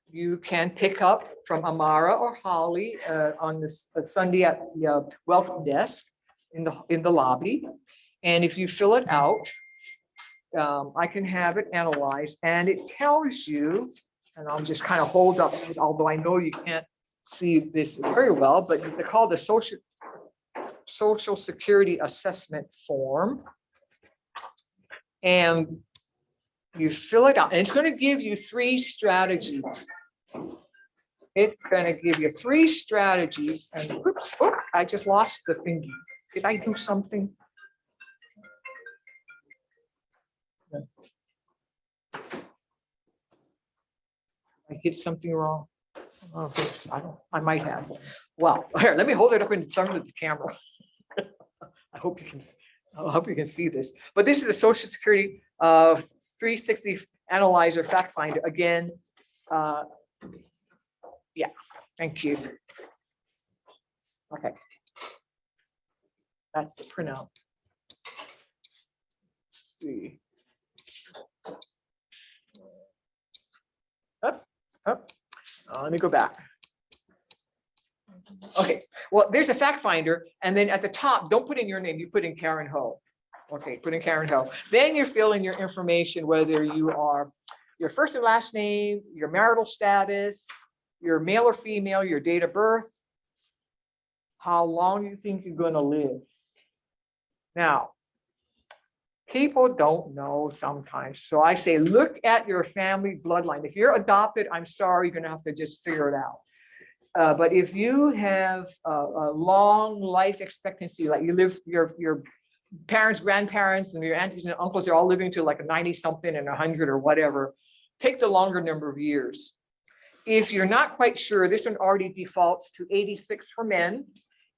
you can pick up from Amara or Holly on this Sunday at the welcome desk in the lobby. And if you fill it out, I can have it analyzed, and it tells you, and I'll just kind of hold up this, although I know you can't see this very well, but it's called the Social Security Assessment Form. And you fill it out, and it's going to give you 3 strategies. It's going to give you 3 strategies. And oops, I just lost the thingy. Did I do something? I hit something wrong. Oh, I might have. Well, here, let me hold it up in front of the camera. I hope you can see this. But this is a Social Security 360 Analyzer Fact Finder. Again, yeah, thank you. Okay. That's the printout. Let's see. Up. Let me go back. Okay, well, there's a fact finder, and then at the top, don't put in your name, you put in Karen Ho. Okay, put in Karen Ho. Then you're filling your information, whether you are your first and last name, your marital status, your male or female, your date of birth, how long you think you're going to live. Now, people don't know sometimes. So I say, look at your family bloodline. If you're adopted, I'm sorry, you're going to have to just figure it out. But if you have a long life expectancy, like you live, your parents, grandparents, and your aunties and uncles, they're all living to like a 90 something and 100 or whatever, take the longer number of years. If you're not quite sure, this one already defaults to 86 for men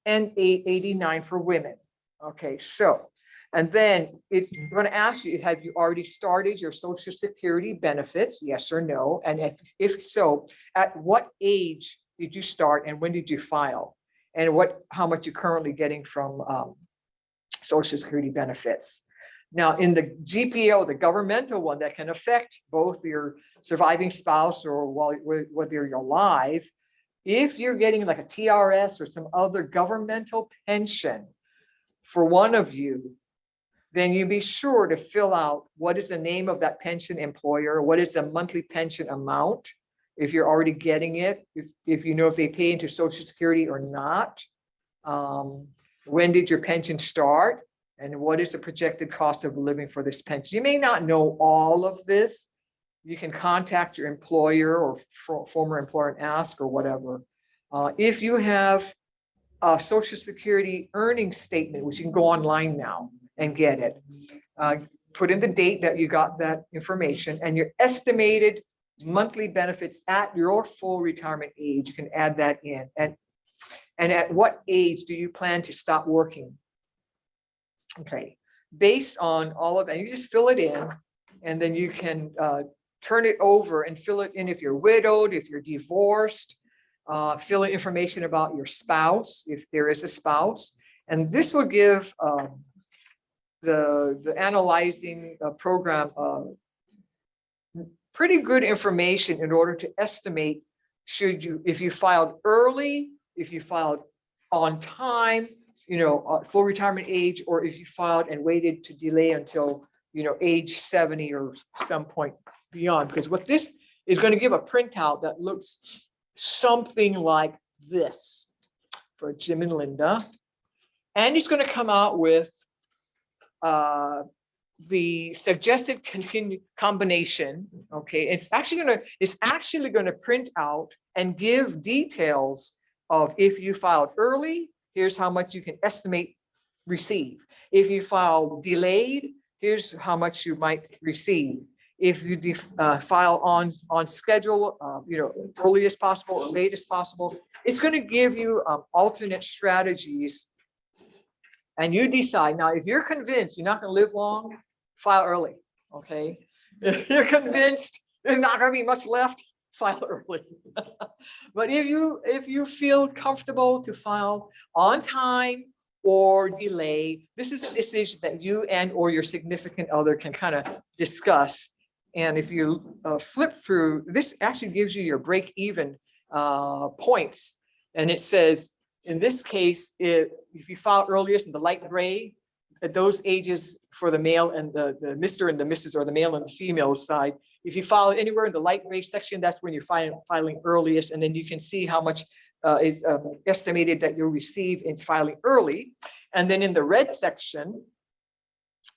and 89 for women. Okay, so, and then it's going to ask you, have you already started your Social Security benefits? Yes or no? And if so, at what age did you start and when did you file? And how much you're currently getting from Social Security benefits. Now, in the GPO, the governmental one that can affect both your surviving spouse or whether you're alive, if you're getting like a TRS or some other governmental pension for one of you, then you be sure to fill out what is the name of that pension employer, what is the monthly pension amount, if you're already getting it, if you know if they pay into Social Security or not, when did your pension start, and what is the projected cost of living for this pension. You may not know all of this. You can contact your employer or former employer and ask or whatever. If you have a Social Security earnings statement, which you can go online now and get it, put in the date that you got that information and your estimated monthly benefits at your full retirement age. You can add that in. And at what age do you plan to stop working? Okay, based on all of that, you just fill it in, and then you can turn it over and fill it in if you're widowed, if you're divorced, fill in information about your spouse, if there is a spouse. And this will give the analyzing program pretty good information in order to estimate if you filed early, if you filed on time, full retirement age, or if you filed and waited to delay until, age 70 or some point beyond. Because what this is going to give a printout that looks something like this for Jim and Linda. And it's going to come out with the suggested continued combination. Okay, it's actually going to print out and give details of if you filed early, here's how much you can estimate receive. If you file delayed, here's how much you might receive. If you file on schedule, early as possible or late as possible, it's going to give you alternate strategies. And you decide. Now, if you're convinced you're not going to live long, file early, okay? If you're convinced there's not going to be much left, file early. But if you feel comfortable to file on time or delay, this is a decision that you and or your significant other can kind of discuss. And if you flip through, this actually gives you your break-even points. And it says, in this case, if you file earliest in the light gray, at those ages for the male and the Mr. and the Mrs. or the male and the female side, if you file anywhere in the light gray section, that's when you're filing earliest. And then you can see how much is estimated that you'll receive in filing early. And then in the red section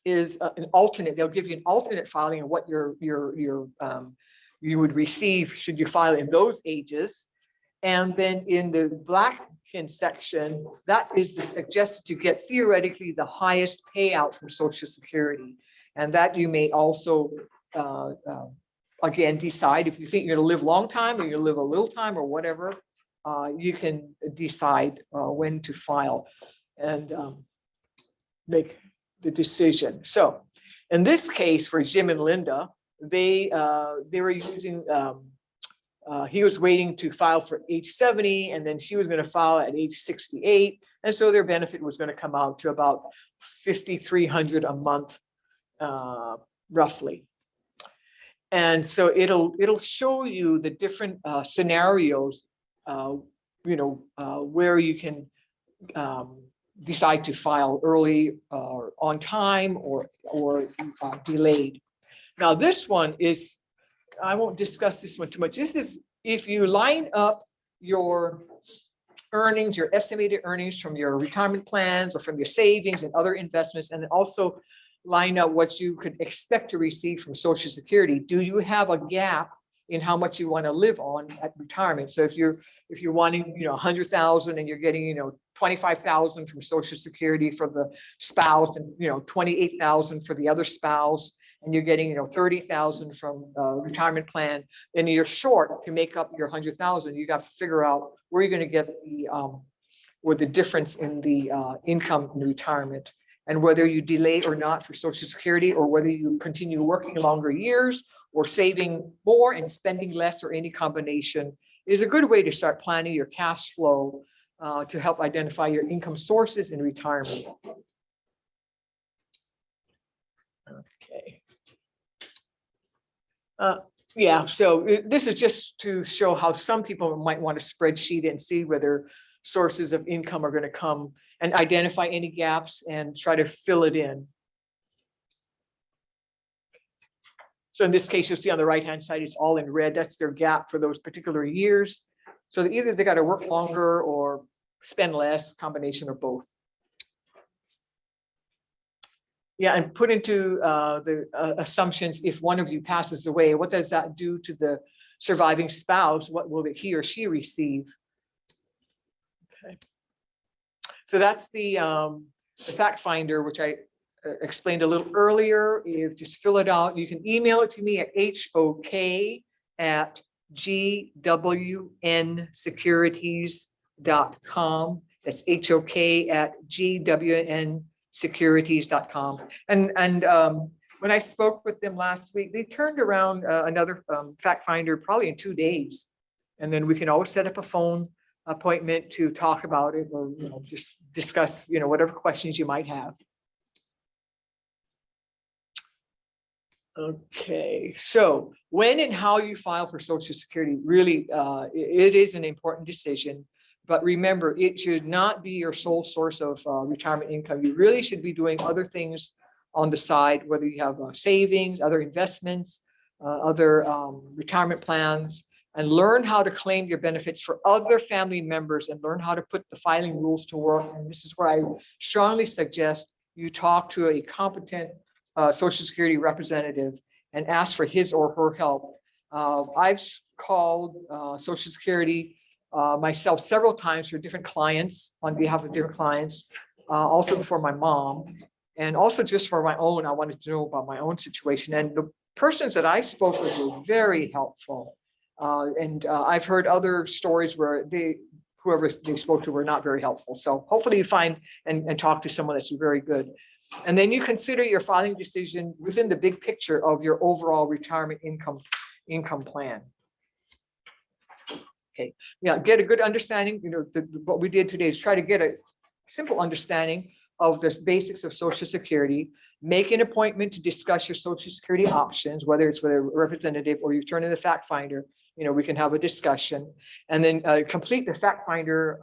is an alternate. They'll give you an alternate filing of what you would receive should you file in those ages. And then in the blackened section, that is suggested to get theoretically the highest payout from Social Security. And that you may also, again, decide if you think you're going to live a long time or you live a little time or whatever, you can decide when to file and make the decision. So in this case, for Jim and Linda, they were using, he was waiting to file for age 70, and then she was going to file at age 68. And so their benefit was going to come out to about $5,300 a month, roughly. And so it'll show you the different scenarios, where you can decide to file early or on time or delayed. Now this one is, I won't discuss this one too much. This is if you line up your earnings, your estimated earnings from your retirement plans or from your savings and other investments, and also line up what you could expect to receive from Social Security. Do you have a gap in how much you want to live on at retirement? So if you're wanting, 100,000 and you're getting, 25,000 from Social Security for the spouse and, 28,000 for the other spouse, and you're getting, 30,000 from retirement plan, then you're short to make up your 100,000. You got to figure out where you're going to get the difference in the income in retirement, and whether you delay or not for Social Security, or whether you continue working longer years or saving more and spending less, or any combination, is a good way to start planning your cash flow to help identify your income sources in retirement. Okay. Yeah, so this is just to show how some people might want to spreadsheet it and see whether sources of income are going to come, and identify any gaps and try to fill it in. So in this case, you'll see on the right-hand side, it's all in red. That's their gap for those particular years. So either they got to work longer or spend less, combination of both. Yeah, and put into the assumptions, if one of you passes away, what does that do to the surviving spouse? What will he or she receive? Okay. So that's the fact finder, which I explained a little earlier. You just fill it out. You can email it to me at hok@gwnSecurities.com. That's hok@gwnSecurities.com. And when I spoke with them last week, they turned around another fact finder probably in 2 days. And then we can always set up a phone appointment to talk about it, or just discuss whatever questions you might have. Okay, so when and how you file for Social Security, really, it is an important decision. But remember, it should not be your sole source of retirement income. You really should be doing other things on the side, whether you have savings, other investments, other retirement plans, and learn how to claim your benefits for other family members, and learn how to put the filing rules to work. And this is where I strongly suggest you talk to a competent Social Security representative and ask for his or her help. I've called Social Security myself several times for different clients, on behalf of different clients, also for my mom, and also just for my own. I wanted to know about my own situation. And the persons that I spoke with were very helpful. And I've heard other stories where whoever they spoke to were not very helpful. So hopefully you find and talk to someone that's very good. And then you consider your filing decision within the big picture of your overall retirement income plan. Okay, yeah, get a good understanding. What we did today is try to get a simple understanding of the basics of Social Security. Make an appointment to discuss your Social Security options, whether it's with a representative or you turn in the fact finder. We can have a discussion, and then complete the fact finder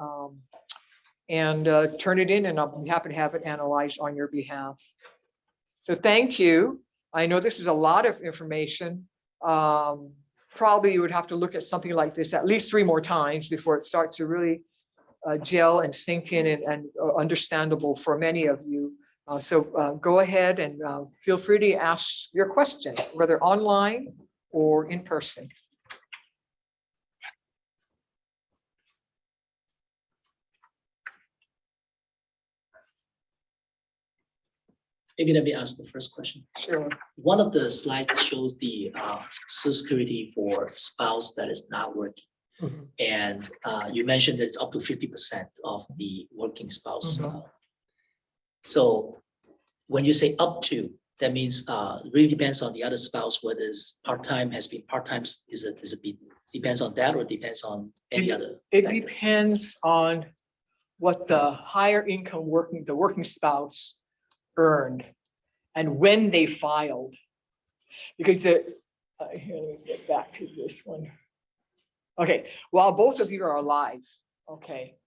and turn it in, and I'll be happy to have it analyzed on your behalf. So thank you. I know this is a lot of information. Probably you would have to look at something like this at least 3 more times before it starts to really gel and sink in and understandable for many of you. So go ahead and feel free to ask your question, whether online or in person. Maybe let me ask the first question. Sure. One of the slides shows the Social Security for spouse that is not working. Mhm. And you mentioned that it's up to 50% of the working spouse. Mhm. So when you say up to, that means it really depends on the other spouse, whether it's part-time, has been part-time, depends on that, or depends on any other It factor? depends on what the higher income the working spouse earned and when they filed. Because here, let me get back to this one. Okay, while both of you are alive, okay,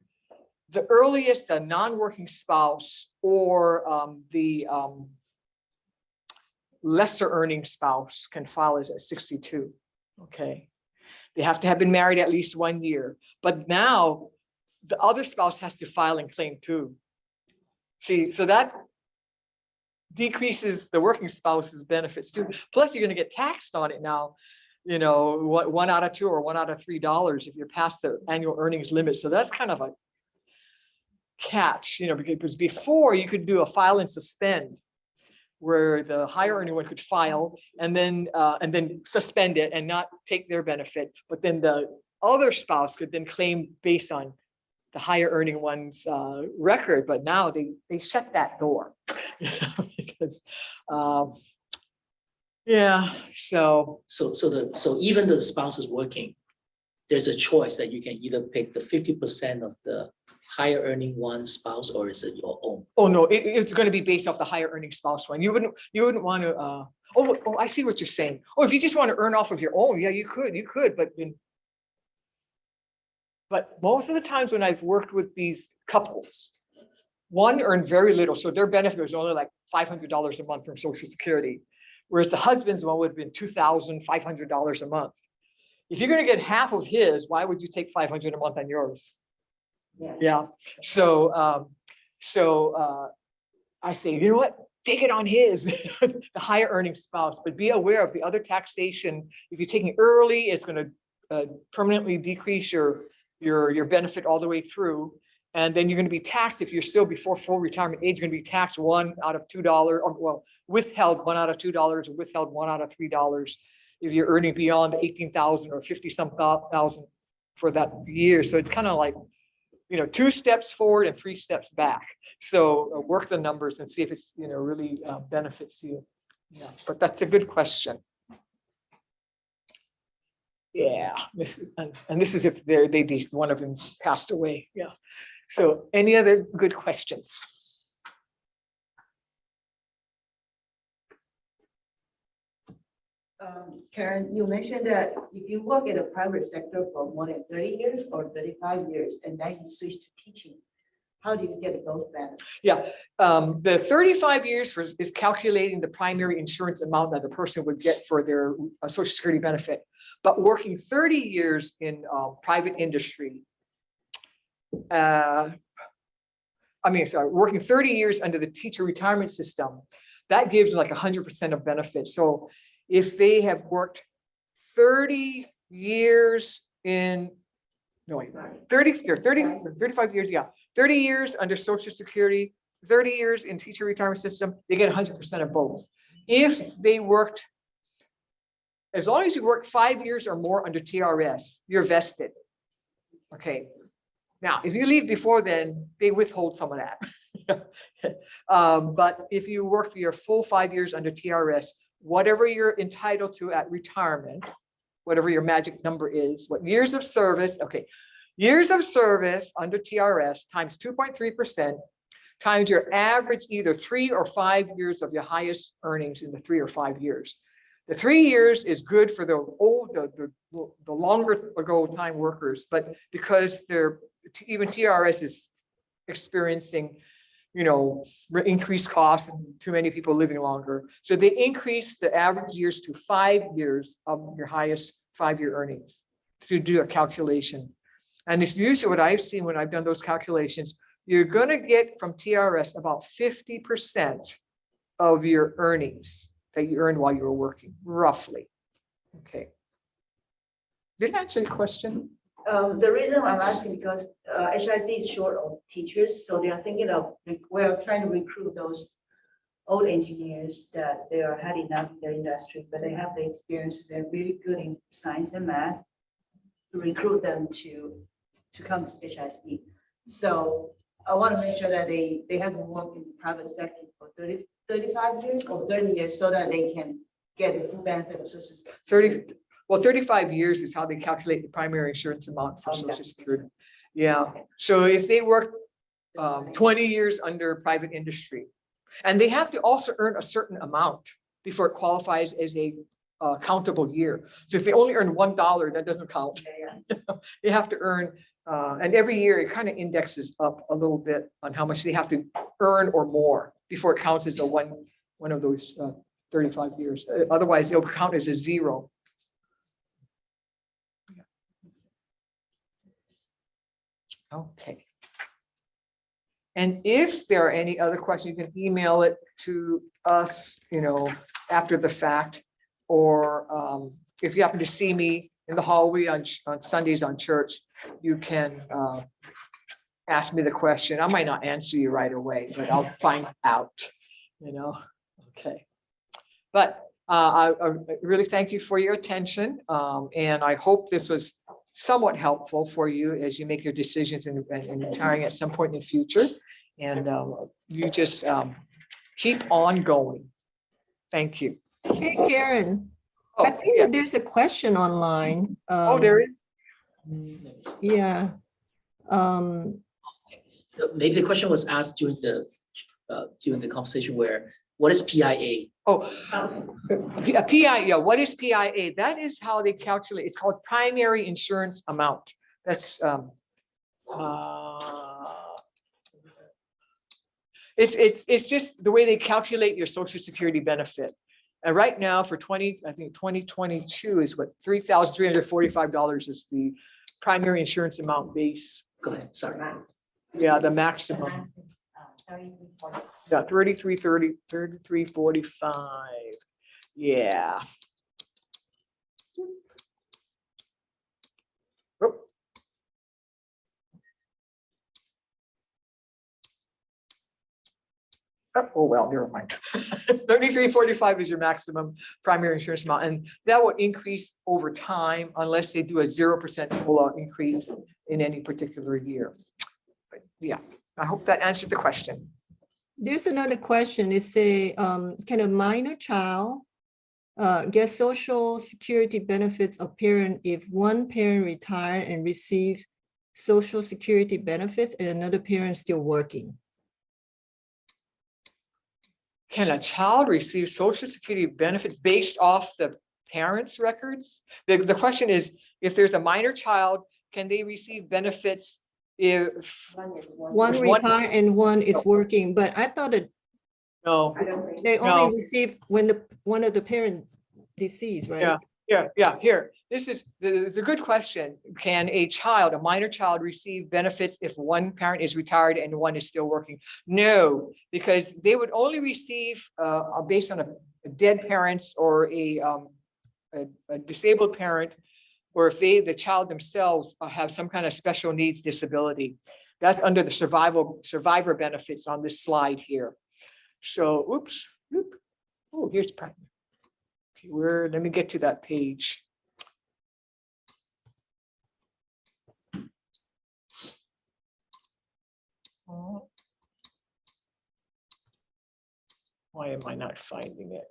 the earliest the non-working spouse or the lesser earning spouse can file is at 62, okay? They have to have been married at least 1 year, but now the other spouse has to file and claim too. See, so that decreases the working spouse's benefits too. Plus, you're going to get taxed on it now. What, 1 out of 2 or 1 out of $3 if you're past the annual earnings limit. So that's kind of a catch, because before you could do a file and suspend, where the higher earning one could file and then suspend it and not take their benefit, but then the other spouse could then claim based on the higher earning one's record. But now they shut that door, because yeah. So even though the spouse is working, there's a choice that you can either pick the 50% of the higher earning one spouse, or is it your own? Oh no, it's going to be based off the higher earning spouse one. You wouldn't want to. Oh, I see what you're saying. Oh, if you just want to earn off of your own, yeah, you could, but most of the times when I've worked with these couples, one earned very little, so their benefit was only like $500 a month from Social Security, whereas the husband's one would have been $2,500 a month. If you're going to get half of his, why would you take $500 a month on yours? Yeah. So I say, you know what? Take it on his, the higher earning spouse, but be aware of the other taxation. If you're taking early, it's going to permanently decrease your benefit all the way through. And then you're going to be taxed if you're still before full retirement age, you're going to be taxed $1 out of $2, or well, withheld $1 out of $2 or withheld $1 out of $3 if you're earning beyond 18,000 or 50-some thousand for that year. So it's kind of like, 2 steps forward and 3 steps back. So work the numbers and see if it's, really benefits you. Yeah, but that's a good question. Yeah, this is if they one of them passed away. Yeah. So any other good questions? Karen, you mentioned that if you work in the private sector for more than 30 years or 35 years, and then you switch to teaching, how do you get those benefits? Yeah, the 35 years is calculating the primary insurance amount that the person would get for their Social Security benefit. But working 30 years in private industry, working 30 years under the teacher retirement system, that gives like 100% of benefits. So if they have worked 30 years in No, wait, 35 years, yeah. 30 years under Social Security, 30 years in teacher retirement system, they get 100% of both. If they worked, as long as you work 5 years or more under TRS, you're vested. Okay. Now, if you leave before then, they withhold some of that. But if you work your full 5 years under TRS, whatever you're entitled to at retirement, whatever your magic number is, what years of service, okay, years of service under TRS times 2.3% times your average either 3 or 5 years of your highest earnings in the 3 or 5 years. The 3 years is good for the longer ago time workers, but because they're even TRS is experiencing, increased costs and too many people living longer. So they increase the average years to 5 years of your highest 5-year earnings to do a calculation. And it's usually what I've seen when I've done those calculations, you're going to get from TRS about 50% of your earnings that you earned while you were working, roughly. Okay. Did I answer your question? The reason I'm asking because HIC is short of teachers, so they are thinking of, we're trying to recruit those old engineers that they are heading up their industry, but they have the experiences, they're really good in science and math, to recruit them to come to HIC. So I want to make sure that they have to work in the private sector for 35 years or 30 years so that they can get the full benefit of Social Security. 35 years is how they calculate the primary insurance amount for Okay. Social Security. Yeah. So if they work 20 years under private industry, and they have to also earn a certain amount before it qualifies as a countable year. So if they only earn $1, that doesn't count. Yeah. They have to earn, and every year it kind of indexes up a little bit on how much they have to earn or more before it counts as a one of those 35 years. Otherwise, they'll count as a 0. Okay. And if there are any other questions, you can email it to us, after the fact, or if you happen to see me in the hallway on Sundays on church, you can ask me the question. I might not answer you right away, but I'll find out, okay. But I really thank you for your attention. And I hope this was somewhat helpful for you as you make your decisions in retiring at some point in the future. And you just keep on going. Thank you. Hey, Karen, Oh, I think yeah. that there's a question online. Oh, there is. Let me see. Yeah. Maybe the question was asked during the conversation where, what is PIA? Oh, a PIA. Yeah, what is PIA? That is how they calculate. It's called primary insurance amount. That's it's just the way they calculate your Social Security benefit. And right now for 2022 is what $3,345 is the primary insurance amount base. Go ahead, sorry. Yeah, the maximum. Yeah, 3345. Yeah. Oh, well, never mind. 3345 is your maximum primary insurance amount, and that will increase over time unless they do a 0% COLA increase in any particular year. But yeah, I hope that answered the question. There's another question. It say, can a minor child get Social Security benefits of parent if one parent retire and receive Social Security benefits and another parent still working? Can a child receive Social Security benefits based off the parents' records? The question is, if there's a minor child, can they receive benefits if One retire and one is working, but I thought that no? they No. only receive when one of the parents deceased, right? Yeah. Here, this is it's a good question. Can a minor child, receive benefits if one parent is retired and one is still working? No, because they would only receive based on a dead parents or a disabled parent. or if the child themselves have some kind of special needs disability. That's under the survivor benefits on this slide here. So, oops, oh, here's primary. Okay, let me get to that page. Why am I not finding it?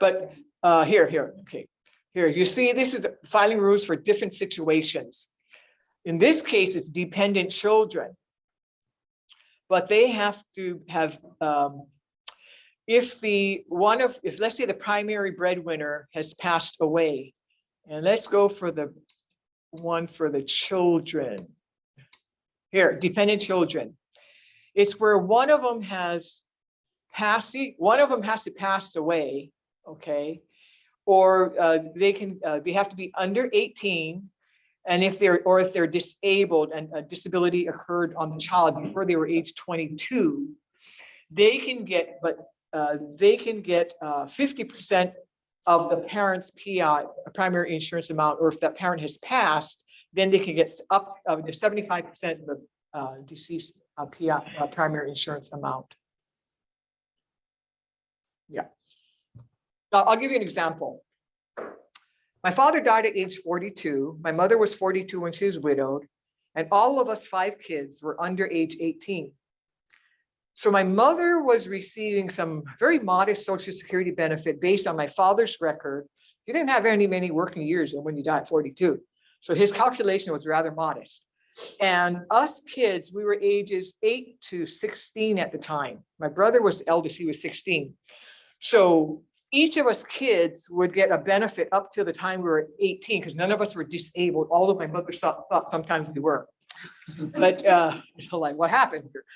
But here, okay. Here, you see, this is the filing rules for different situations. In this case, it's dependent children. But they have to have, if let's say the primary breadwinner has passed away, and let's go for the one for the children. Here, dependent children. It's where one of them has to pass away, okay? Or they have to be under 18, and if they're disabled and a disability occurred on the child before they were age 22, they can get 50% of the parent's PI, primary insurance amount, or if that parent has passed, then they can get up to 75% of the deceased PI, primary insurance amount. Yeah. I'll give you an example. My father died at age 42. My mother was 42 when she was widowed, and all of us 5 kids were under age 18. So my mother was receiving some very modest Social Security benefit based on my father's record. He didn't have many working years when he died at 42. So his calculation was rather modest. And us kids, we were ages 8 to 16 at the time. My brother was the eldest, he was 16. So each of us kids would get a benefit up to the time we were 18, because none of us were disabled. Although my mother thought sometimes we were. But like, what happened here?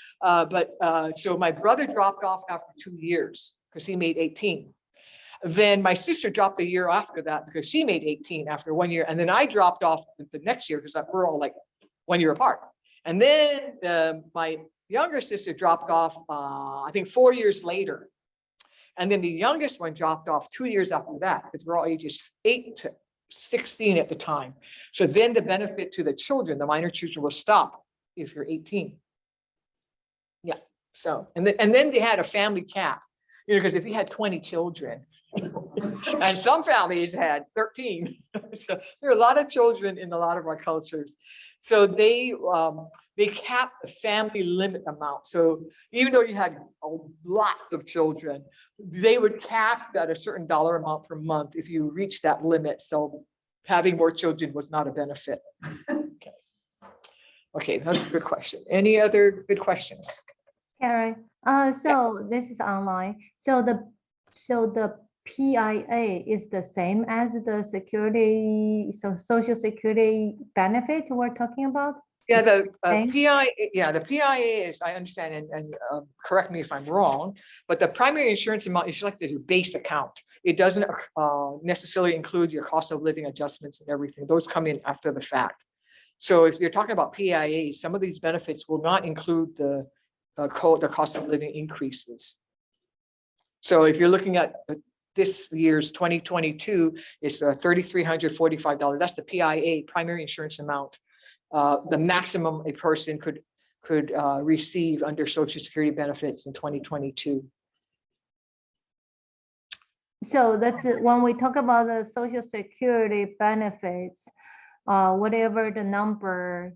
So my brother dropped off after 2 years because he made 18. Then my sister dropped the year after that because she made 18 after 1 year. And then I dropped off the next year because we're all like 1 year apart. And then my younger sister dropped off, I think 4 years later. And then the youngest one dropped off 2 years after that, because we're all ages 8 to 16 at the time. So then the benefit to the children, the minor children, will stop if you're 18. Yeah. So, and then they had a family cap, because if you had 20 children, and some families had 13. So there are a lot of children in a lot of our cultures. So they capped the family limit amount. So even though you had lots of children, they would cap at a certain dollar amount per month if you reach that limit. So having more children was not a benefit. Okay, that's a good question. Any other good questions? Karen, so this is online. So the PIA is the same as the Social Security benefit we're talking about? Yeah, the Same? PIA, the PIA is, I understand, and correct me if I'm wrong, but the primary insurance amount is like the base account. It doesn't necessarily include your cost of living adjustments and everything. Those come in after the fact. So if you're talking about PIA, some of these benefits will not include the cost of living increases. So if you're looking at this year's 2022, it's $3,345. That's the PIA, primary insurance amount. The maximum a person could receive under Social Security benefits in 2022. So that's when we talk about the Social Security benefits, whatever the number,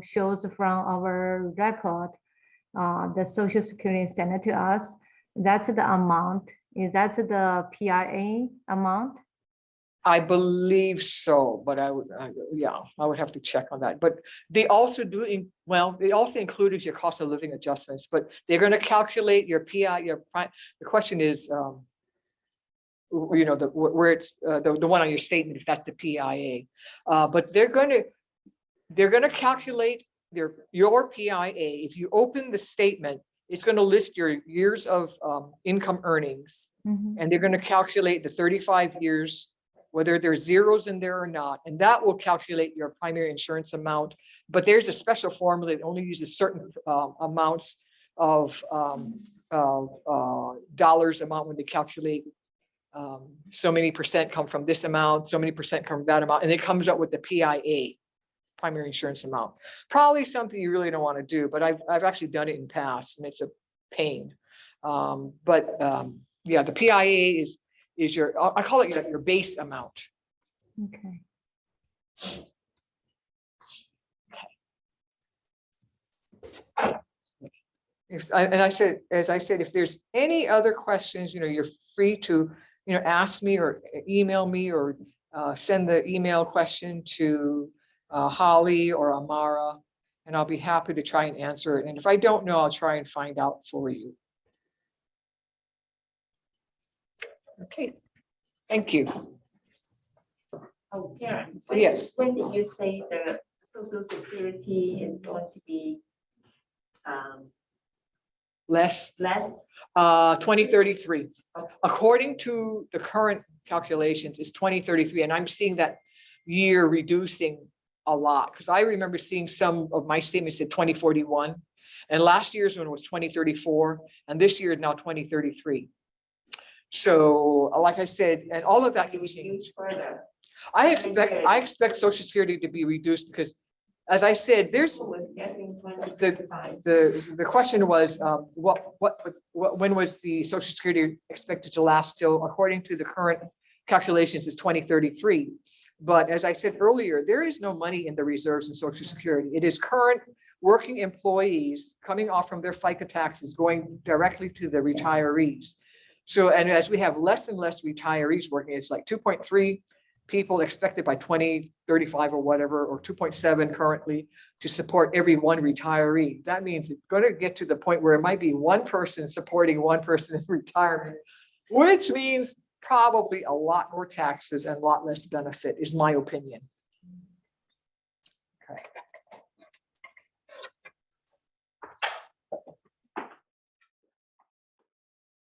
shows from our record, the Social Security sent it to us, that's the amount. Is that the PIA amount? I believe so, but I would have to check on that. But they also they also included your cost of living adjustments, but they're going to calculate your PI. The question is, where it's the one on your statement, if that's the PIA. But they're going to calculate your PIA. If you open the statement, it's going to list your years of income earnings, and they're going to calculate the 35 years, whether there's zeros in there or not, and that will calculate your primary insurance amount. But there's a special formula that only uses certain amounts of dollars amount when they calculate so many percent come from this amount, so many percent come from that amount, and it comes up with the PIA, primary insurance amount. Probably something you really don't want to do, but I've actually done it in past, and it's a pain. Yeah, the PIA is your, I call it your base amount. Okay. And I said, as I said, if there's any other questions, you're free to, ask me or email me or send the email question to Holly or Amara, and I'll be happy to try and answer it. And if I don't know, I'll try and find out for you. Okay, thank you. Oh, yeah. Yes. When did you say the Social Security is going to be Less less? 2033. According to the current calculations, it's 2033, and I'm seeing that year reducing a lot, because I remember seeing some of my statements said 2041, and last year's one was 2034, and this year is now 2033. So, like I said, and all of that can change. Reduce further. I expect Social Security to be reduced because, as I said, there's People was guessing 2025. the question was, when was the Social Security expected to last till? According to the current calculations, is 2033. But as I said earlier, there is no money in the reserves in Social Security. It is current working employees coming off from their FICA taxes going directly to the retirees. So, and as we have less and less retirees working, it's like 2.3 people expected by 2035 or whatever, or 2.7 currently to support every one retiree. That means it's going to get to the point where it might be one person supporting one person in retirement, which means probably a lot more taxes and a lot less benefit, is my opinion.